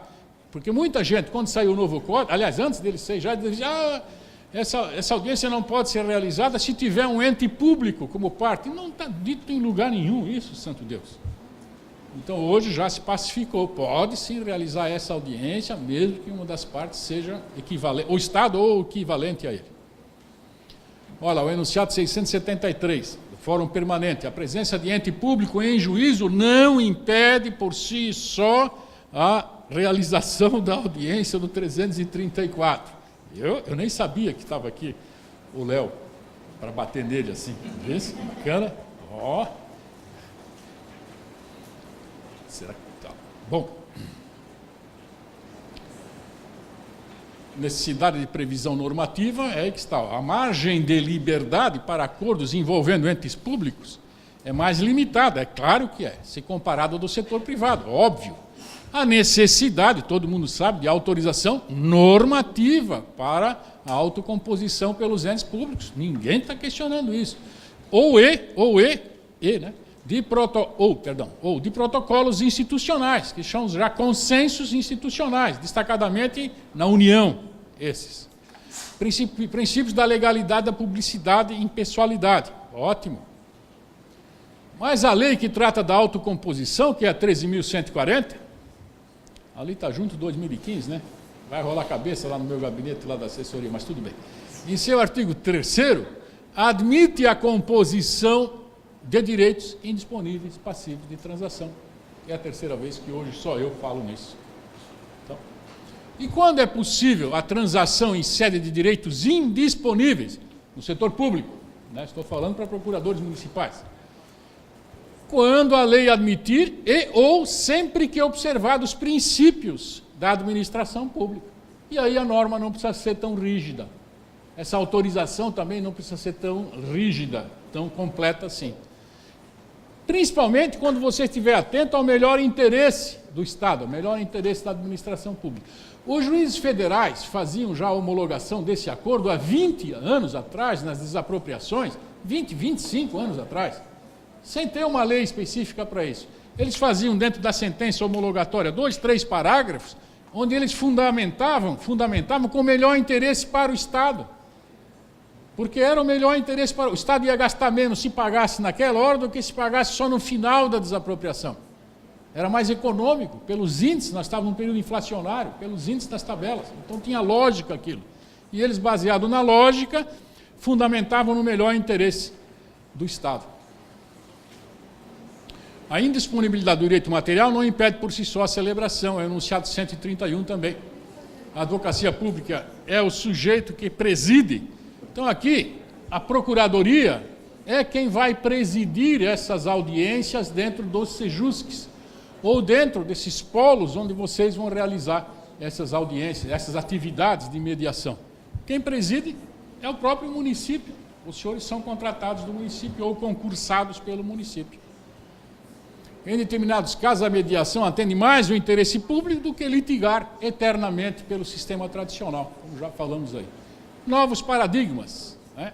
Porque muita gente, quando saiu o novo código, aliás, antes dele sair, já dizia, essa audiência não pode ser realizada se tiver um ente público como parte. Não está dito em lugar nenhum isso, santo Deus. Então, hoje já se pacificou, pode sim realizar essa audiência, mesmo que uma das partes seja equivalente, o Estado ou equivalente a ele. Olha, o enunciado 673, do Fórum Permanente, a presença de ente público em juízo não impede por si só a realização da audiência do 334. Eu nem sabia que estava aqui o Léo, para bater nele assim, vê se bacana, ó. Será que tá? Bom, necessidade de previsão normativa é aí que está. A margem de liberdade para acordos envolvendo entes públicos é mais limitada, é claro que é, se comparado ao do setor privado, óbvio. A necessidade, todo mundo sabe, de autorização normativa para a autocomposição pelos entes públicos. Ninguém está questionando isso. Né? De protocolos institucionais, que são já consensos institucionais, destacadamente na União, esses. Princípios da legalidade, da publicidade e impessoalidade. Ótimo. Mas a lei que trata da autocomposição, que é a 13.140, ali está junto 2015, né? Vai rolar a cabeça lá no meu gabinete, lá da assessoria, mas tudo bem. Em seu artigo 3º, admite a composição de direitos indisponíveis passivos de transação. É a terceira vez que hoje só eu falo nisso. Então, e quando é possível a transação em sede de direitos indisponíveis no setor público? Né? Estou falando para procuradores municipais. Quando a lei admitir ou sempre que observar os princípios da administração pública. E aí a norma não precisa ser tão rígida. Essa autorização também não precisa ser tão rígida, tão completa assim. Principalmente quando você estiver atento ao melhor interesse do Estado, ao melhor interesse da administração pública. Os juízes federais faziam já a homologação desse acordo há 20 anos atrás, nas desapropriações, 20, 25 anos atrás, sem ter uma lei específica para isso. Eles faziam dentro da sentença homologatória 2, 3 parágrafos, onde eles fundamentavam com o melhor interesse para o Estado. Porque era o melhor interesse para o Estado, ia gastar menos se pagasse naquela hora do que se pagasse só no final da desapropriação. Era mais econômico, pelos índices, nós estávamos num período inflacionário, pelos índices das tabelas, então tinha lógica aquilo. E eles, baseado na lógica, fundamentavam no melhor interesse do Estado. A indisponibilidade do direito material não impede por si só a celebração, é o enunciado 131 também. A advocacia pública é o sujeito que preside. Então aqui, a Procuradoria é quem vai presidir essas audiências dentro dos sejusques, ou dentro desses polos onde vocês vão realizar essas audiências, essas atividades de mediação. Quem preside é o próprio município. Os senhores são contratados do município ou concursados pelo município. Em determinados casos, a mediação atende mais o interesse público do que litigar eternamente pelo sistema tradicional, como já falamos aí. Novos paradigmas. Né?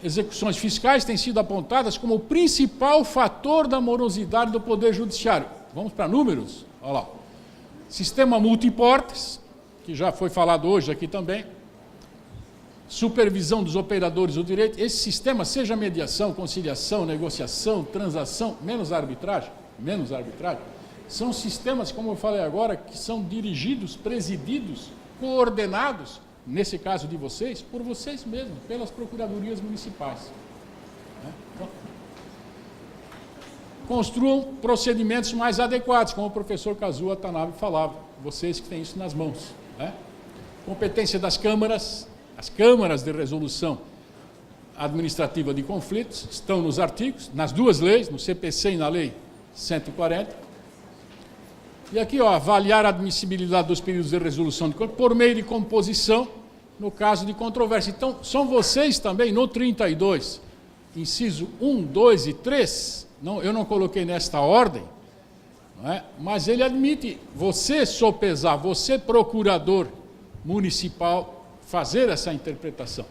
Execuções fiscais têm sido apontadas como o principal fator da morosidade do Poder Judiciário. Vamos para números? Olha lá. Sistema multiportes, que já foi falado hoje aqui também. Supervisão dos operadores do direito. Esse sistema, seja mediação, conciliação, negociação, transação, menos arbitragem, São sistemas, como eu falei agora, que são dirigidos, presididos, coordenados, nesse caso de vocês, por vocês mesmos, pelas procuradorias municipais. Então, construam procedimentos mais adequados, como o professor Kazuo Watanabe falava, vocês que têm isso nas mãos. Competência das câmaras, as câmaras de resolução administrativa de conflitos, estão nos artigos, nas duas leis, no CPC e na Lei 140. E aqui, avaliar a admissibilidade dos pedidos de resolução de conflitos por meio de composição, no caso de controvérsia. Então, são vocês também, no 32, inciso 1, 2 e 3, eu não coloquei nesta ordem, mas ele admite você sopesar, você procurador municipal, fazer essa interpretação.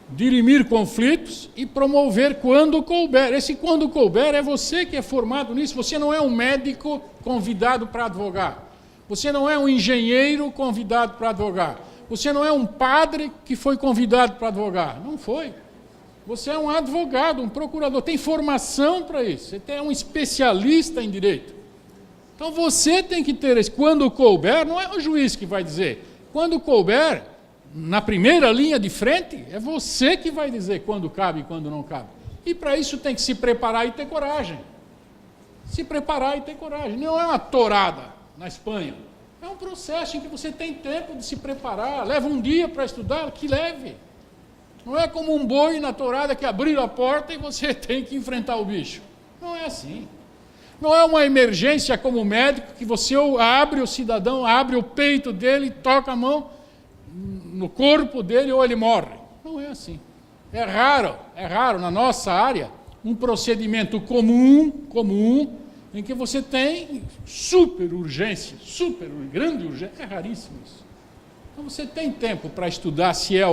Dirimir conflitos e promover quando couber. Esse quando couber é você que é formado nisso. Você não é um médico convidado para advogar. Você não é um engenheiro convidado para advogar. Você não é um padre que foi convidado para advogar. Não foi. Você é um advogado, um procurador. Tem formação para isso. Você é um especialista em direito. Então você tem que ter esse quando couber, não é o juiz que vai dizer. Quando couber, na primeira linha de frente, é você que vai dizer quando cabe e quando não cabe. E para isso tem que se preparar e ter coragem. Se preparar e ter coragem. Não é uma torada na Espanha. É um processo em que você tem tempo de se preparar. Leva um dia para estudar, que leve. Não é como um boi na torada que abriu a porta e você tem que enfrentar o bicho. Não é assim. Não é uma emergência como médico que você abre o cidadão, abre o peito dele, toca a mão no corpo dele ou ele morre. Não é assim. É raro na nossa área um procedimento comum, em que você tem super urgência, grande urgência. É raríssimo isso. Então você tem tempo para estudar se é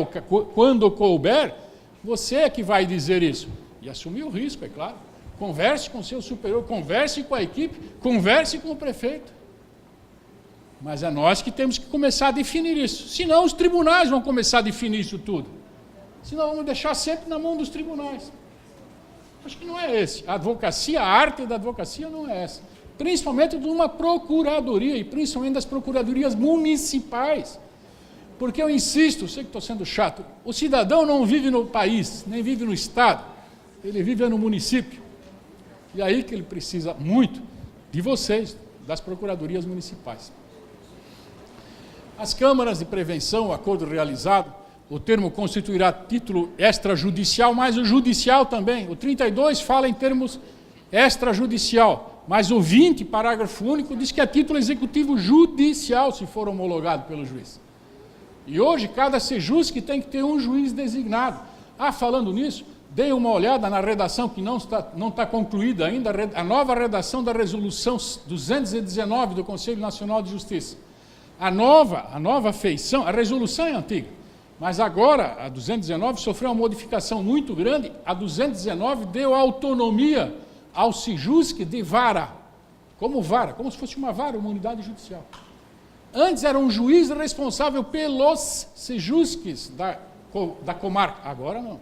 quando couber, você é que vai dizer isso. E assumir o risco, é claro. Converse com o seu superior, converse com a equipe, converse com o prefeito. Mas é nós que temos que começar a definir isso. Senão os tribunais vão começar a definir isso tudo. Senão vamos deixar sempre na mão dos tribunais. Acho que não é esse. A advocacia, a arte da advocacia não é essa. Principalmente de uma procuradoria, e principalmente das procuradorias municipais. Porque eu insisto, sei que estou sendo chato, o cidadão não vive no país, nem vive no estado, ele vive no município. E aí que ele precisa muito de vocês, das procuradorias municipais. As câmaras de prevenção, o acordo realizado, o termo constituirá título extrajudicial, mas o judicial também. O 32 fala em termos extrajudicial, mas o 20, parágrafo único, diz que é título executivo judicial, se for homologado pelo juiz. E hoje, cada sejusc tem que ter um juiz designado. Falando nisso, dei uma olhada na redação que não está concluída ainda, a nova redação da resolução 219 do Conselho Nacional de Justiça. A nova feição, a resolução é antiga, mas agora a 219 sofreu uma modificação muito grande. A 219 deu autonomia ao sejusc de vara, como se fosse uma vara, uma unidade judicial. Antes era um juiz responsável pelos sejusques da comarca, agora não.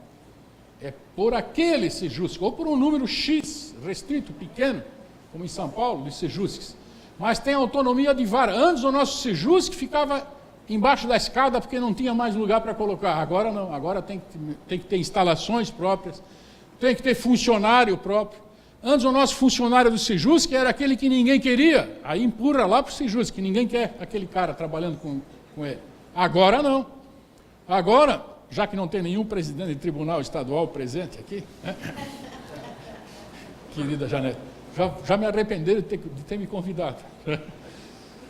É por aquele sejusque, ou por um número X, restrito, pequeno, como em São Paulo, de sejusques. Mas tem autonomia de vara. Antes o nosso sejusque ficava embaixo da escada porque não tinha mais lugar para colocar. Agora não, agora tem que ter instalações próprias, tem que ter funcionário próprio. Antes o nosso funcionário do sejusque era aquele que ninguém queria, aí empurra lá para o sejusque, que ninguém quer aquele cara trabalhando com ele. Agora não. Agora, já que não tem nenhum presidente de tribunal estadual presente aqui, né? Querida Janete, já me arrependeram de ter me convidado.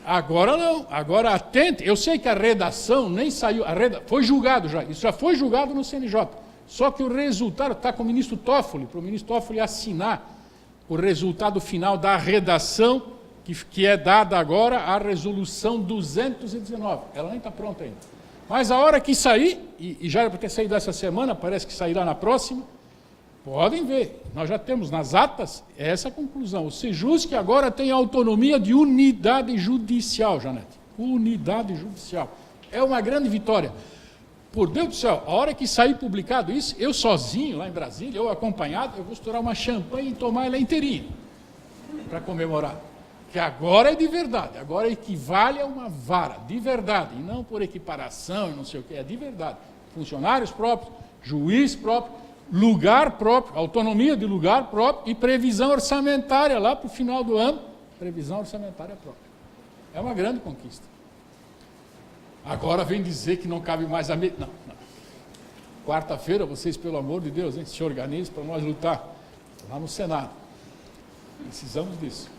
Agora não, agora atente. Eu sei que a redação nem saiu, foi julgado já, isso já foi julgado no CNJ. Só que o resultado está com o ministro Toffoli, para o ministro Toffoli assinar o resultado final da redação, que é dada agora à resolução 219. Ela nem está pronta ainda. Mas a hora que sair, e já era para ter saído essa semana, parece que sairá na próxima, podem ver, nós já temos nas atas essa conclusão. O sejusc agora tem autonomia de unidade judicial, Janete. Unidade judicial. É uma grande vitória. Por Deus do céu, a hora que sair publicado isso, eu sozinho, lá em Brasília, eu acompanhado, eu vou estourar uma champanhe e tomar ela inteirinha, para comemorar. que agora é de verdade, agora equivale a uma vara, de verdade, e não por equiparação e não sei o que, é de verdade. Funcionários próprios, juiz próprio, lugar próprio, autonomia de lugar próprio e previsão orçamentária lá para o final do ano, previsão orçamentária própria. É uma grande conquista. Agora vem dizer que não cabe mais a Não. Quarta-feira, vocês, pelo amor de Deus, se organizem para nós lutar lá no Senado. Precisamos disso.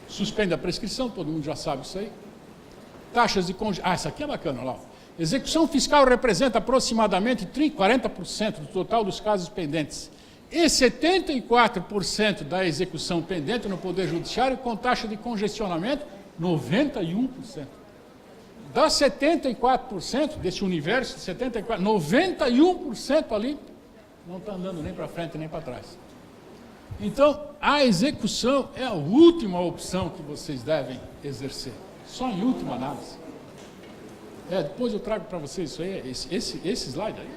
Suspende a prescrição, todo mundo já sabe isso aí. Taxas de congelação. Isso aqui é bacana, lá. Execução fiscal representa aproximadamente 40% do total dos casos pendentes. E 74% da execução pendente no Poder Judiciário com taxa de congestionamento, 91%. Dá 74% desse universo, 74%, 91% ali não está andando nem para frente nem para trás. Então, a execução é a última opção que vocês devem exercer, só em última análise. Depois eu trago para vocês isso aí, esse slide aí,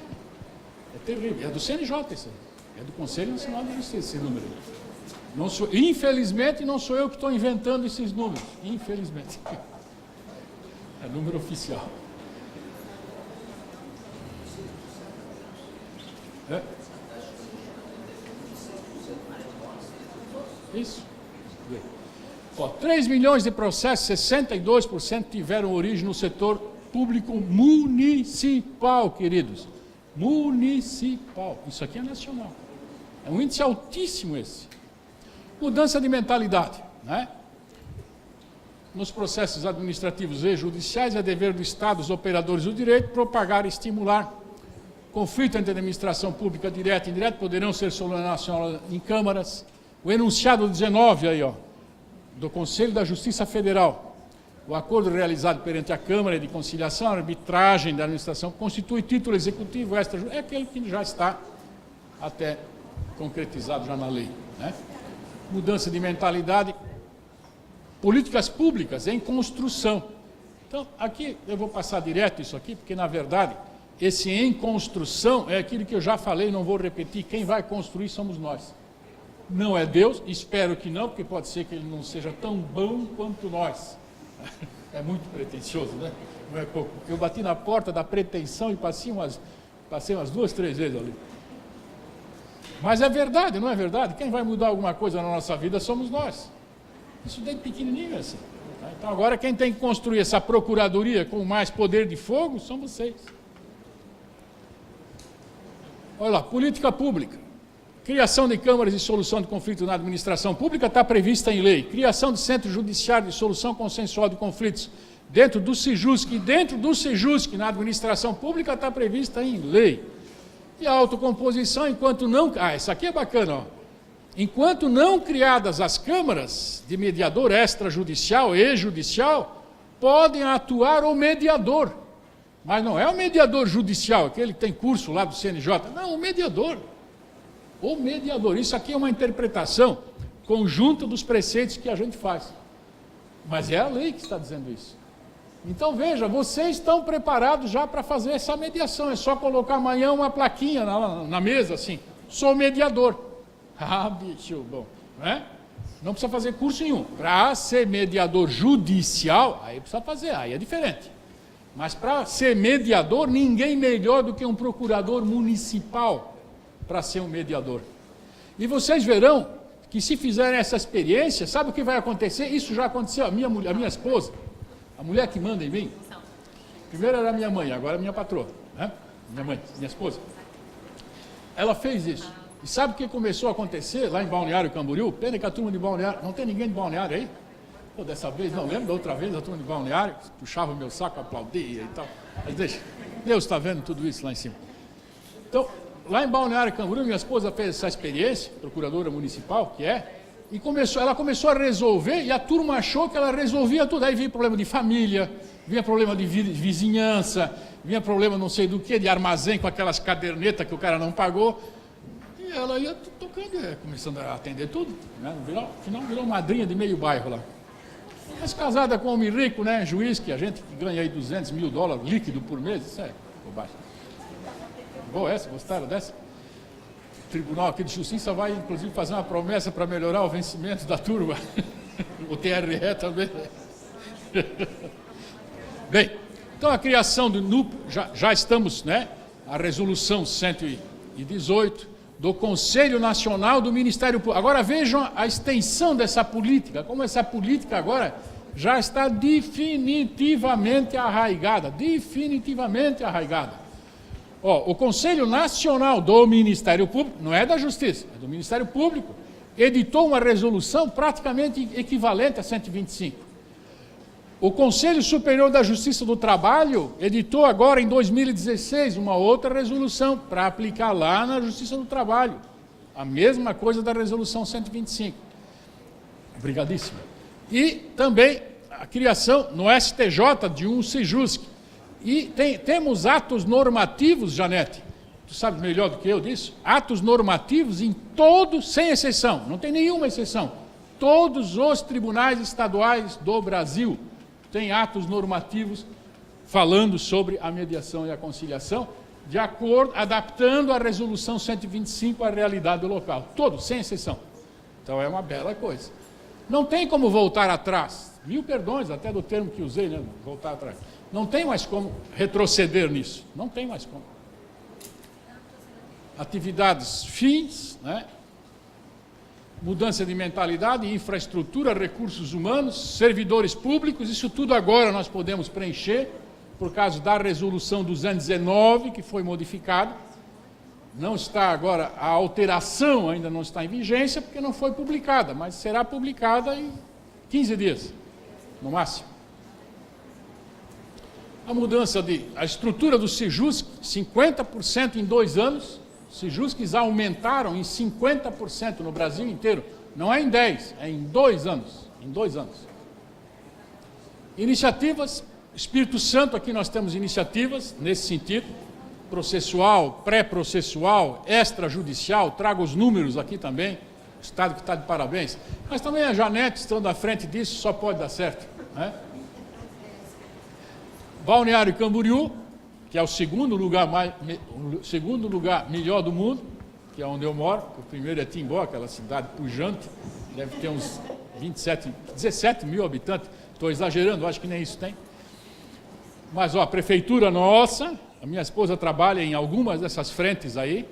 é terrível, é do CNJ isso aí, é do Conselho Nacional de Justiça esse número. Infelizmente, não sou eu que estou inventando esses números, infelizmente. É número oficial. Isso. 3 milhões de processos, 62% tiveram origem no setor público municipal, queridos. Municipal. Isso aqui é nacional. É um índice altíssimo esse. Mudança de mentalidade, né? Nos processos administrativos e judiciais, é dever do Estado, dos operadores do direito, propagar e estimular conflito entre a administração pública direta e indireta, poderão ser solucionados em câmaras. O enunciado 19 aí, ó, do Conselho da Justiça Federal, o acordo realizado perante a Câmara de Conciliação, a arbitragem da administração, constitui título executivo extra, é aquele que já está até concretizado já na lei, né? Mudança de mentalidade, políticas públicas em construção. Então, aqui eu vou passar direto isso aqui, porque, na verdade, esse em construção é aquilo que eu já falei, não vou repetir, quem vai construir somos nós. Não é Deus, espero que não, porque pode ser que ele não seja tão bom quanto nós. É muito pretensioso, né? Não é pouco. Eu bati na porta da pretensão e passei umas 2, 3 vezes ali. Mas é verdade, não é verdade? Quem vai mudar alguma coisa na nossa vida somos nós. Isso desde pequenininho é assim. Então agora quem tem que construir essa procuradoria com mais poder de fogo são vocês. Olha lá, política pública. Criação de câmaras de solução de conflitos na administração pública está prevista em lei. Criação de centro judiciário de solução consensual de conflitos dentro do SEJUSC. E dentro do SEJUSC, na administração pública, está prevista em lei. E a autocomposição, enquanto não... essa aqui é bacana, ó. Enquanto não criadas as câmaras de mediador extrajudicial e judicial, podem atuar o mediador. Mas não é o mediador judicial, aquele que tem curso lá do CNJ. Não, o mediador. O mediador. Isso aqui é uma interpretação conjunta dos preceitos que a gente faz. Mas é a lei que está dizendo isso. Então, veja, vocês estão preparados já para fazer essa mediação. É só colocar amanhã uma plaquinha na mesa, assim. Sou mediador. Ah, bicho, bom. Né? Não precisa fazer curso nenhum. Para ser mediador judicial, aí precisa fazer, aí é diferente. Mas para ser mediador, ninguém melhor do que um procurador municipal para ser um mediador. E vocês verão que se fizerem essa experiência, sabe o que vai acontecer? Isso já aconteceu, a minha esposa, a mulher que manda em mim, primeiro era a minha mãe, agora é minha patroa, né? Minha esposa. Ela fez isso. E sabe o que começou a acontecer lá em Balneário Camboriú? Pena que a turma de Balneário, não tem ninguém de Balneário aí? Pô, dessa vez, não lembro da outra vez, a turma de Balneário, puxava o meu saco, aplaudia e tal. Mas deixa, Deus está vendo tudo isso lá em cima. Então, lá em Balneário Camboriú, minha esposa fez essa experiência, procuradora municipal, que é, e ela começou a resolver, e a turma achou que ela resolvia tudo. Aí vinha problema de família, vinha problema de vizinhança, vinha problema não sei do que, de armazém com aquelas cadernetas que o cara não pagou. E ela ia tocando, começando a atender tudo. Né? No final virou madrinha de meio bairro lá. Mas casada com um homem rico, né? Juiz, que a gente ganha aí $200 mil líquido por mês, isso é bobagem. Boa essa, gostaram dessa? Tribunal aqui de Justiça vai, inclusive, fazer uma promessa para melhorar o vencimento da turma. O TRE também. Bem, então a criação do NUP, já estamos, né? A resolução 118 do Conselho Nacional do Ministério Público. Agora vejam a extensão dessa política, como essa política agora já está definitivamente arraigada, Ó, o Conselho Nacional do Ministério Público, não é da Justiça, é do Ministério Público, editou uma resolução praticamente equivalente a 125. O Conselho Superior da Justiça do Trabalho editou agora, em 2016, uma outra resolução para aplicar lá na Justiça do Trabalho. A mesma coisa da resolução 125. Obrigadíssimo. E também a criação no STJ de um SEJUSC. E temos atos normativos, Janete, tu sabes melhor do que eu disso, atos normativos em todos, sem exceção, não tem nenhuma exceção, todos os tribunais estaduais do Brasil têm atos normativos falando sobre a mediação e a conciliação, de acordo, adaptando a resolução 125 à realidade local, todos, sem exceção. Então é uma bela coisa. Não tem como voltar atrás, 1000 perdões até do termo que usei, né? Voltar atrás. Não tem mais como retroceder nisso, não tem mais como. Atividades fins, né? Mudança de mentalidade, infraestrutura, recursos humanos, servidores públicos, isso tudo agora nós podemos preencher, por causa da resolução 219, que foi modificada. Não está agora, a alteração ainda não está em vigência, porque não foi publicada, mas será publicada em 15 dias, no máximo. A mudança a estrutura do SEJUSC, 50% em 2 anos, SEJUSCs aumentaram em 50% no Brasil inteiro, não é em 10, é em 2 anos, Iniciativas, Espírito Santo, aqui nós temos iniciativas nesse sentido, processual, pré-processual, extrajudicial, trago os números aqui também, o Estado que está de parabéns, mas também a Janete, estando à frente disso, só pode dar certo, né? Balneário Camboriú, que é o segundo lugar melhor do mundo, que é onde eu moro, o primeiro é Timbó, aquela cidade pujante, deve ter uns 17 mil habitantes, estou exagerando, acho que nem isso tem. Mas ó, a prefeitura nossa, a minha esposa trabalha em algumas dessas frentes aí.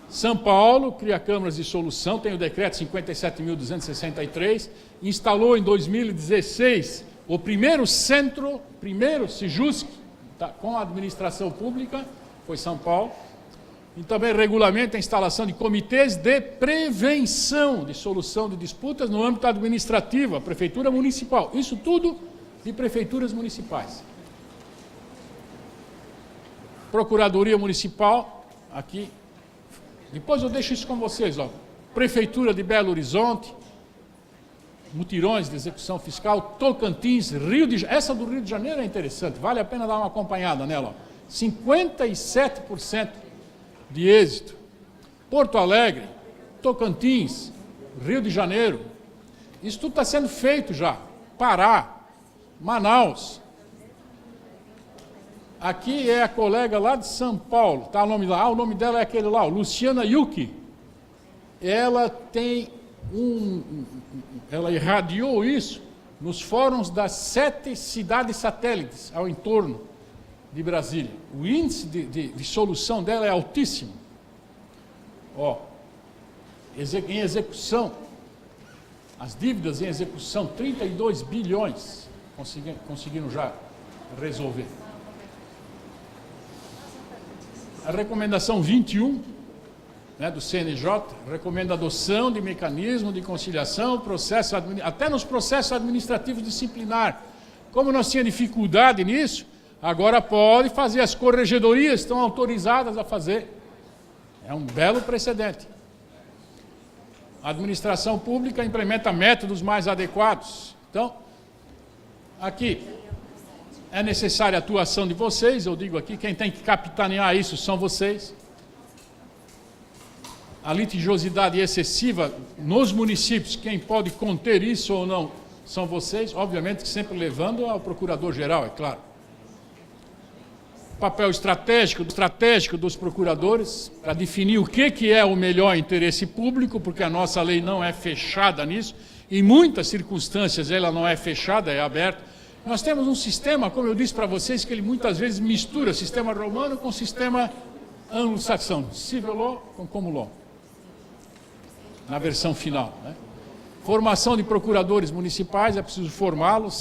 São Paulo cria câmaras de solução, tem o decreto 57.263, instalou em 2016 o primeiro SEJUSC, tá, com a administração pública, foi São Paulo, e também regulamenta a instalação de comitês de prevenção de solução de disputas no âmbito administrativo, a prefeitura municipal, isso tudo de prefeituras municipais. Procuradoria Municipal, aqui, depois eu deixo isso com vocês, ó. Prefeitura de Belo Horizonte, mutirões de execução fiscal, Tocantins, essa do Rio de Janeiro é interessante, vale a pena dar uma acompanhada nela, ó. 57% de êxito. Porto Alegre, Tocantins, Rio de Janeiro, isso tudo está sendo feito já. Pará, Manaus. Aqui é a colega lá de São Paulo, tá o nome lá, o nome dela é aquele lá, Luciana Yuki. Ela tem ela irradiou isso nos fóruns das 7 cidades satélites ao entorno de Brasília. O índice de solução dela é altíssimo. Ó, em execução, as dívidas em execução, 32 bilhões conseguiram já resolver. A recomendação 21, né, do CNJ, recomenda a adoção de mecanismo de conciliação, até nos processos administrativos disciplinares. Como nós tínhamos dificuldade nisso, agora pode fazer, as corregedorias estão autorizadas a fazer. É um belo precedente. A administração pública implementa métodos mais adequados. Então, aqui, é necessária a atuação de vocês, eu digo aqui, quem tem que capitanear isso são vocês. A litigiosidade excessiva nos municípios, quem pode conter isso ou não, são vocês, obviamente sempre levando ao procurador-geral, é claro. papel estratégico dos procuradores para definir o que é o melhor interesse público, porque a nossa lei não é fechada nisso, em muitas circunstâncias ela não é fechada, é aberta. Nós temos um sistema, como eu disse para vocês, que ele muitas vezes mistura sistema romano com sistema anglo-saxão, civil law com common law, na versão final, né? Formação de procuradores municipais, é preciso formá-los,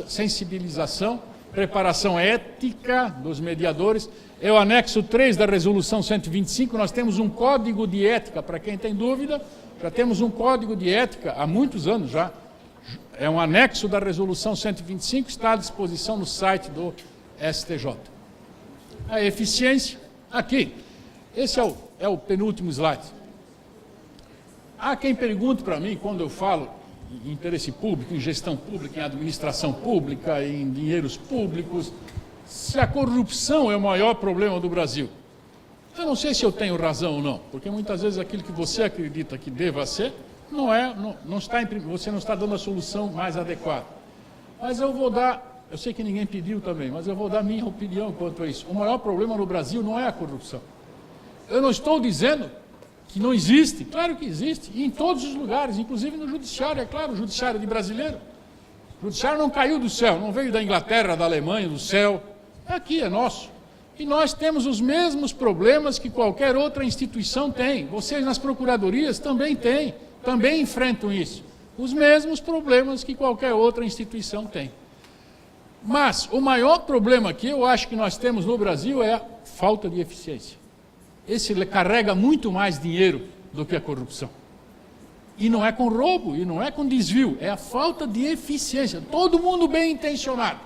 sensibilização, preparação ética dos mediadores. É o anexo 3 da resolução 125, nós temos um código de ética, para quem tem dúvida, já temos um código de ética há muitos anos já. É um anexo da resolução 125, está à disposição no site do STJ. A eficiência, aqui, esse é o penúltimo slide. Há quem pergunte para mim, quando eu falo em interesse público, em gestão pública, em administração pública, em dinheiros públicos, se a corrupção é o maior problema do Brasil. Eu não sei se eu tenho razão ou não, porque muitas vezes aquilo que você acredita que deva ser, você não está dando a solução mais adequada. Mas eu vou dar, eu sei que ninguém pediu também, mas eu vou dar minha opinião quanto a isso. O maior problema no Brasil não é a corrupção. Eu não estou dizendo que não existe, claro que existe, e em todos os lugares, inclusive no judiciário, é claro, o judiciário de brasileiro. O judiciário não caiu do céu, não veio da Inglaterra, da Alemanha, do céu, aqui é nosso. E nós temos os mesmos problemas que qualquer outra instituição tem. Vocês nas procuradorias também têm, também enfrentam isso. Os mesmos problemas que qualquer outra instituição tem. Mas o maior problema que eu acho que nós temos no Brasil é a falta de eficiência. Esse carrega muito mais dinheiro do que a corrupção. E não é com roubo, e não é com desvio, é a falta de eficiência. Todo mundo bem intencionado,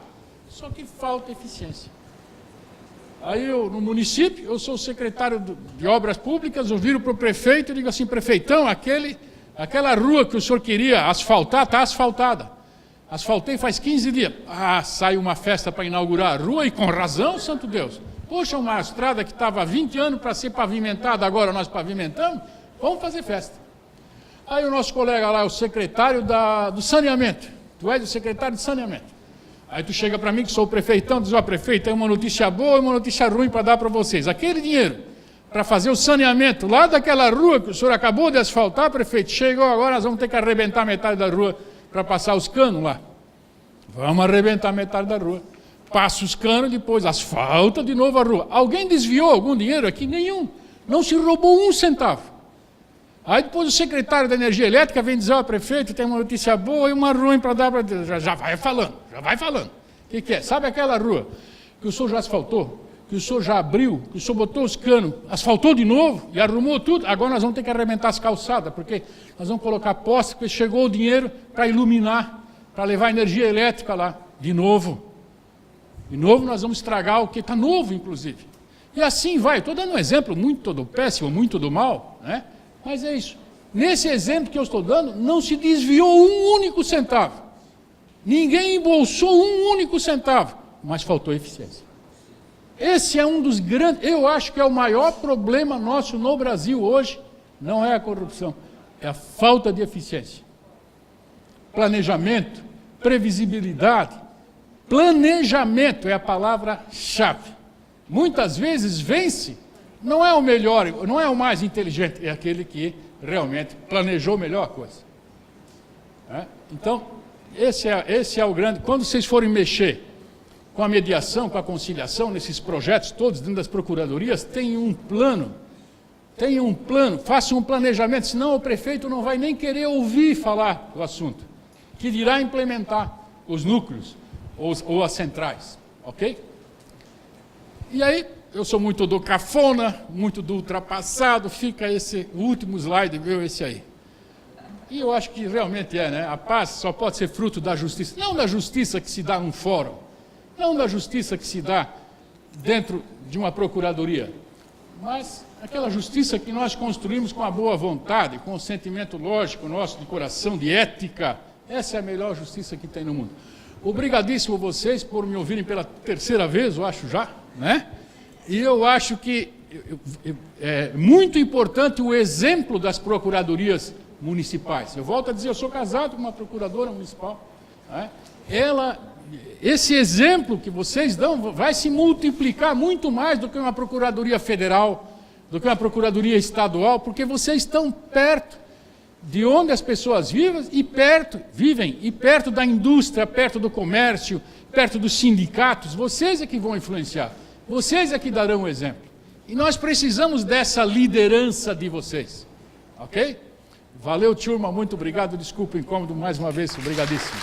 só que falta eficiência. Aí eu, no município, eu sou secretário de obras públicas, eu viro para o prefeito e digo assim, prefeitão, aquela rua que o senhor queria asfaltar, está asfaltada. Asfaltei faz 15 dias. Ah, sai uma festa para inaugurar a rua, e com razão, santo Deus. Poxa, uma estrada que estava há 20 anos para ser pavimentada, agora nós pavimentamos, vamos fazer festa. Aí o nosso colega lá, o secretário do saneamento, tu és o secretário de saneamento. Aí tu chega para mim, que sou o prefeitão, diz, ó, prefeito, tem uma notícia boa e uma notícia ruim para dar para vocês. Aquele dinheiro para fazer o saneamento lá daquela rua que o senhor acabou de asfaltar, prefeito, chegou agora, nós vamos ter que arrebentar metade da rua para passar os canos lá. Vamos arrebentar metade da rua. Passa os canos, depois asfalta de novo a rua. Alguém desviou algum dinheiro aqui? Nenhum. Não se roubou um centavo. Aí depois o secretário da Energia Elétrica vem dizer, ó, prefeito, tem uma notícia boa e uma ruim para dar para... Já vai falando, já vai falando. O que é? Sabe aquela rua que o senhor já asfaltou, que o senhor já abriu, que o senhor botou os canos, asfaltou de novo e arrumou tudo? Agora nós vamos ter que arrebentar as calçadas, porque nós vamos colocar postes, porque chegou o dinheiro para iluminar, para levar energia elétrica lá. De novo. De novo nós vamos estragar o que está novo, inclusive. E assim vai. Estou dando um exemplo muito do péssimo, muito do mal, né? Mas é isso. Nesse exemplo que eu estou dando, não se desviou um único centavo. Ninguém embolsou um único centavo, mas faltou eficiência. Esse é um dos grandes, eu acho que é o maior problema nosso no Brasil hoje, não é a corrupção, é a falta de eficiência. Planejamento, previsibilidade. Planejamento é a palavra-chave. Muitas vezes vence, não é o melhor, não é o mais inteligente, é aquele que realmente planejou melhor a coisa. Então, esse é o grande... Quando vocês forem mexer com a mediação, com a conciliação, nesses projetos todos dentro das procuradorias, tenham um plano, façam um planejamento, senão o prefeito não vai nem querer ouvir falar do assunto, que dirá implementar os núcleos ou as centrais, ok? E aí, eu sou muito do cafona, muito do ultrapassado, fica esse último slide, viu, esse aí. E eu acho que realmente é, né? A paz só pode ser fruto da justiça, não da justiça que se dá num fórum, não da justiça que se dá dentro de uma procuradoria, mas aquela justiça que nós construímos com a boa vontade, com o sentimento lógico nosso de coração, de ética. Essa é a melhor justiça que tem no mundo. Obrigadíssimo vocês por me ouvirem pela terceira vez, eu acho já, né? E eu acho que é muito importante o exemplo das procuradorias municipais. Eu volto a dizer, eu sou casado com uma procuradora municipal, né? Esse exemplo que vocês dão vai se multiplicar muito mais do que uma procuradoria federal, do que uma procuradoria estadual, porque vocês estão perto de onde as pessoas vivem e perto da indústria, perto do comércio, perto dos sindicatos. Vocês é que vão influenciar, vocês é que darão o exemplo. E nós precisamos dessa liderança de vocês, ok? Valeu, turma, muito obrigado, desculpa o incômodo mais uma vez, obrigadíssimo.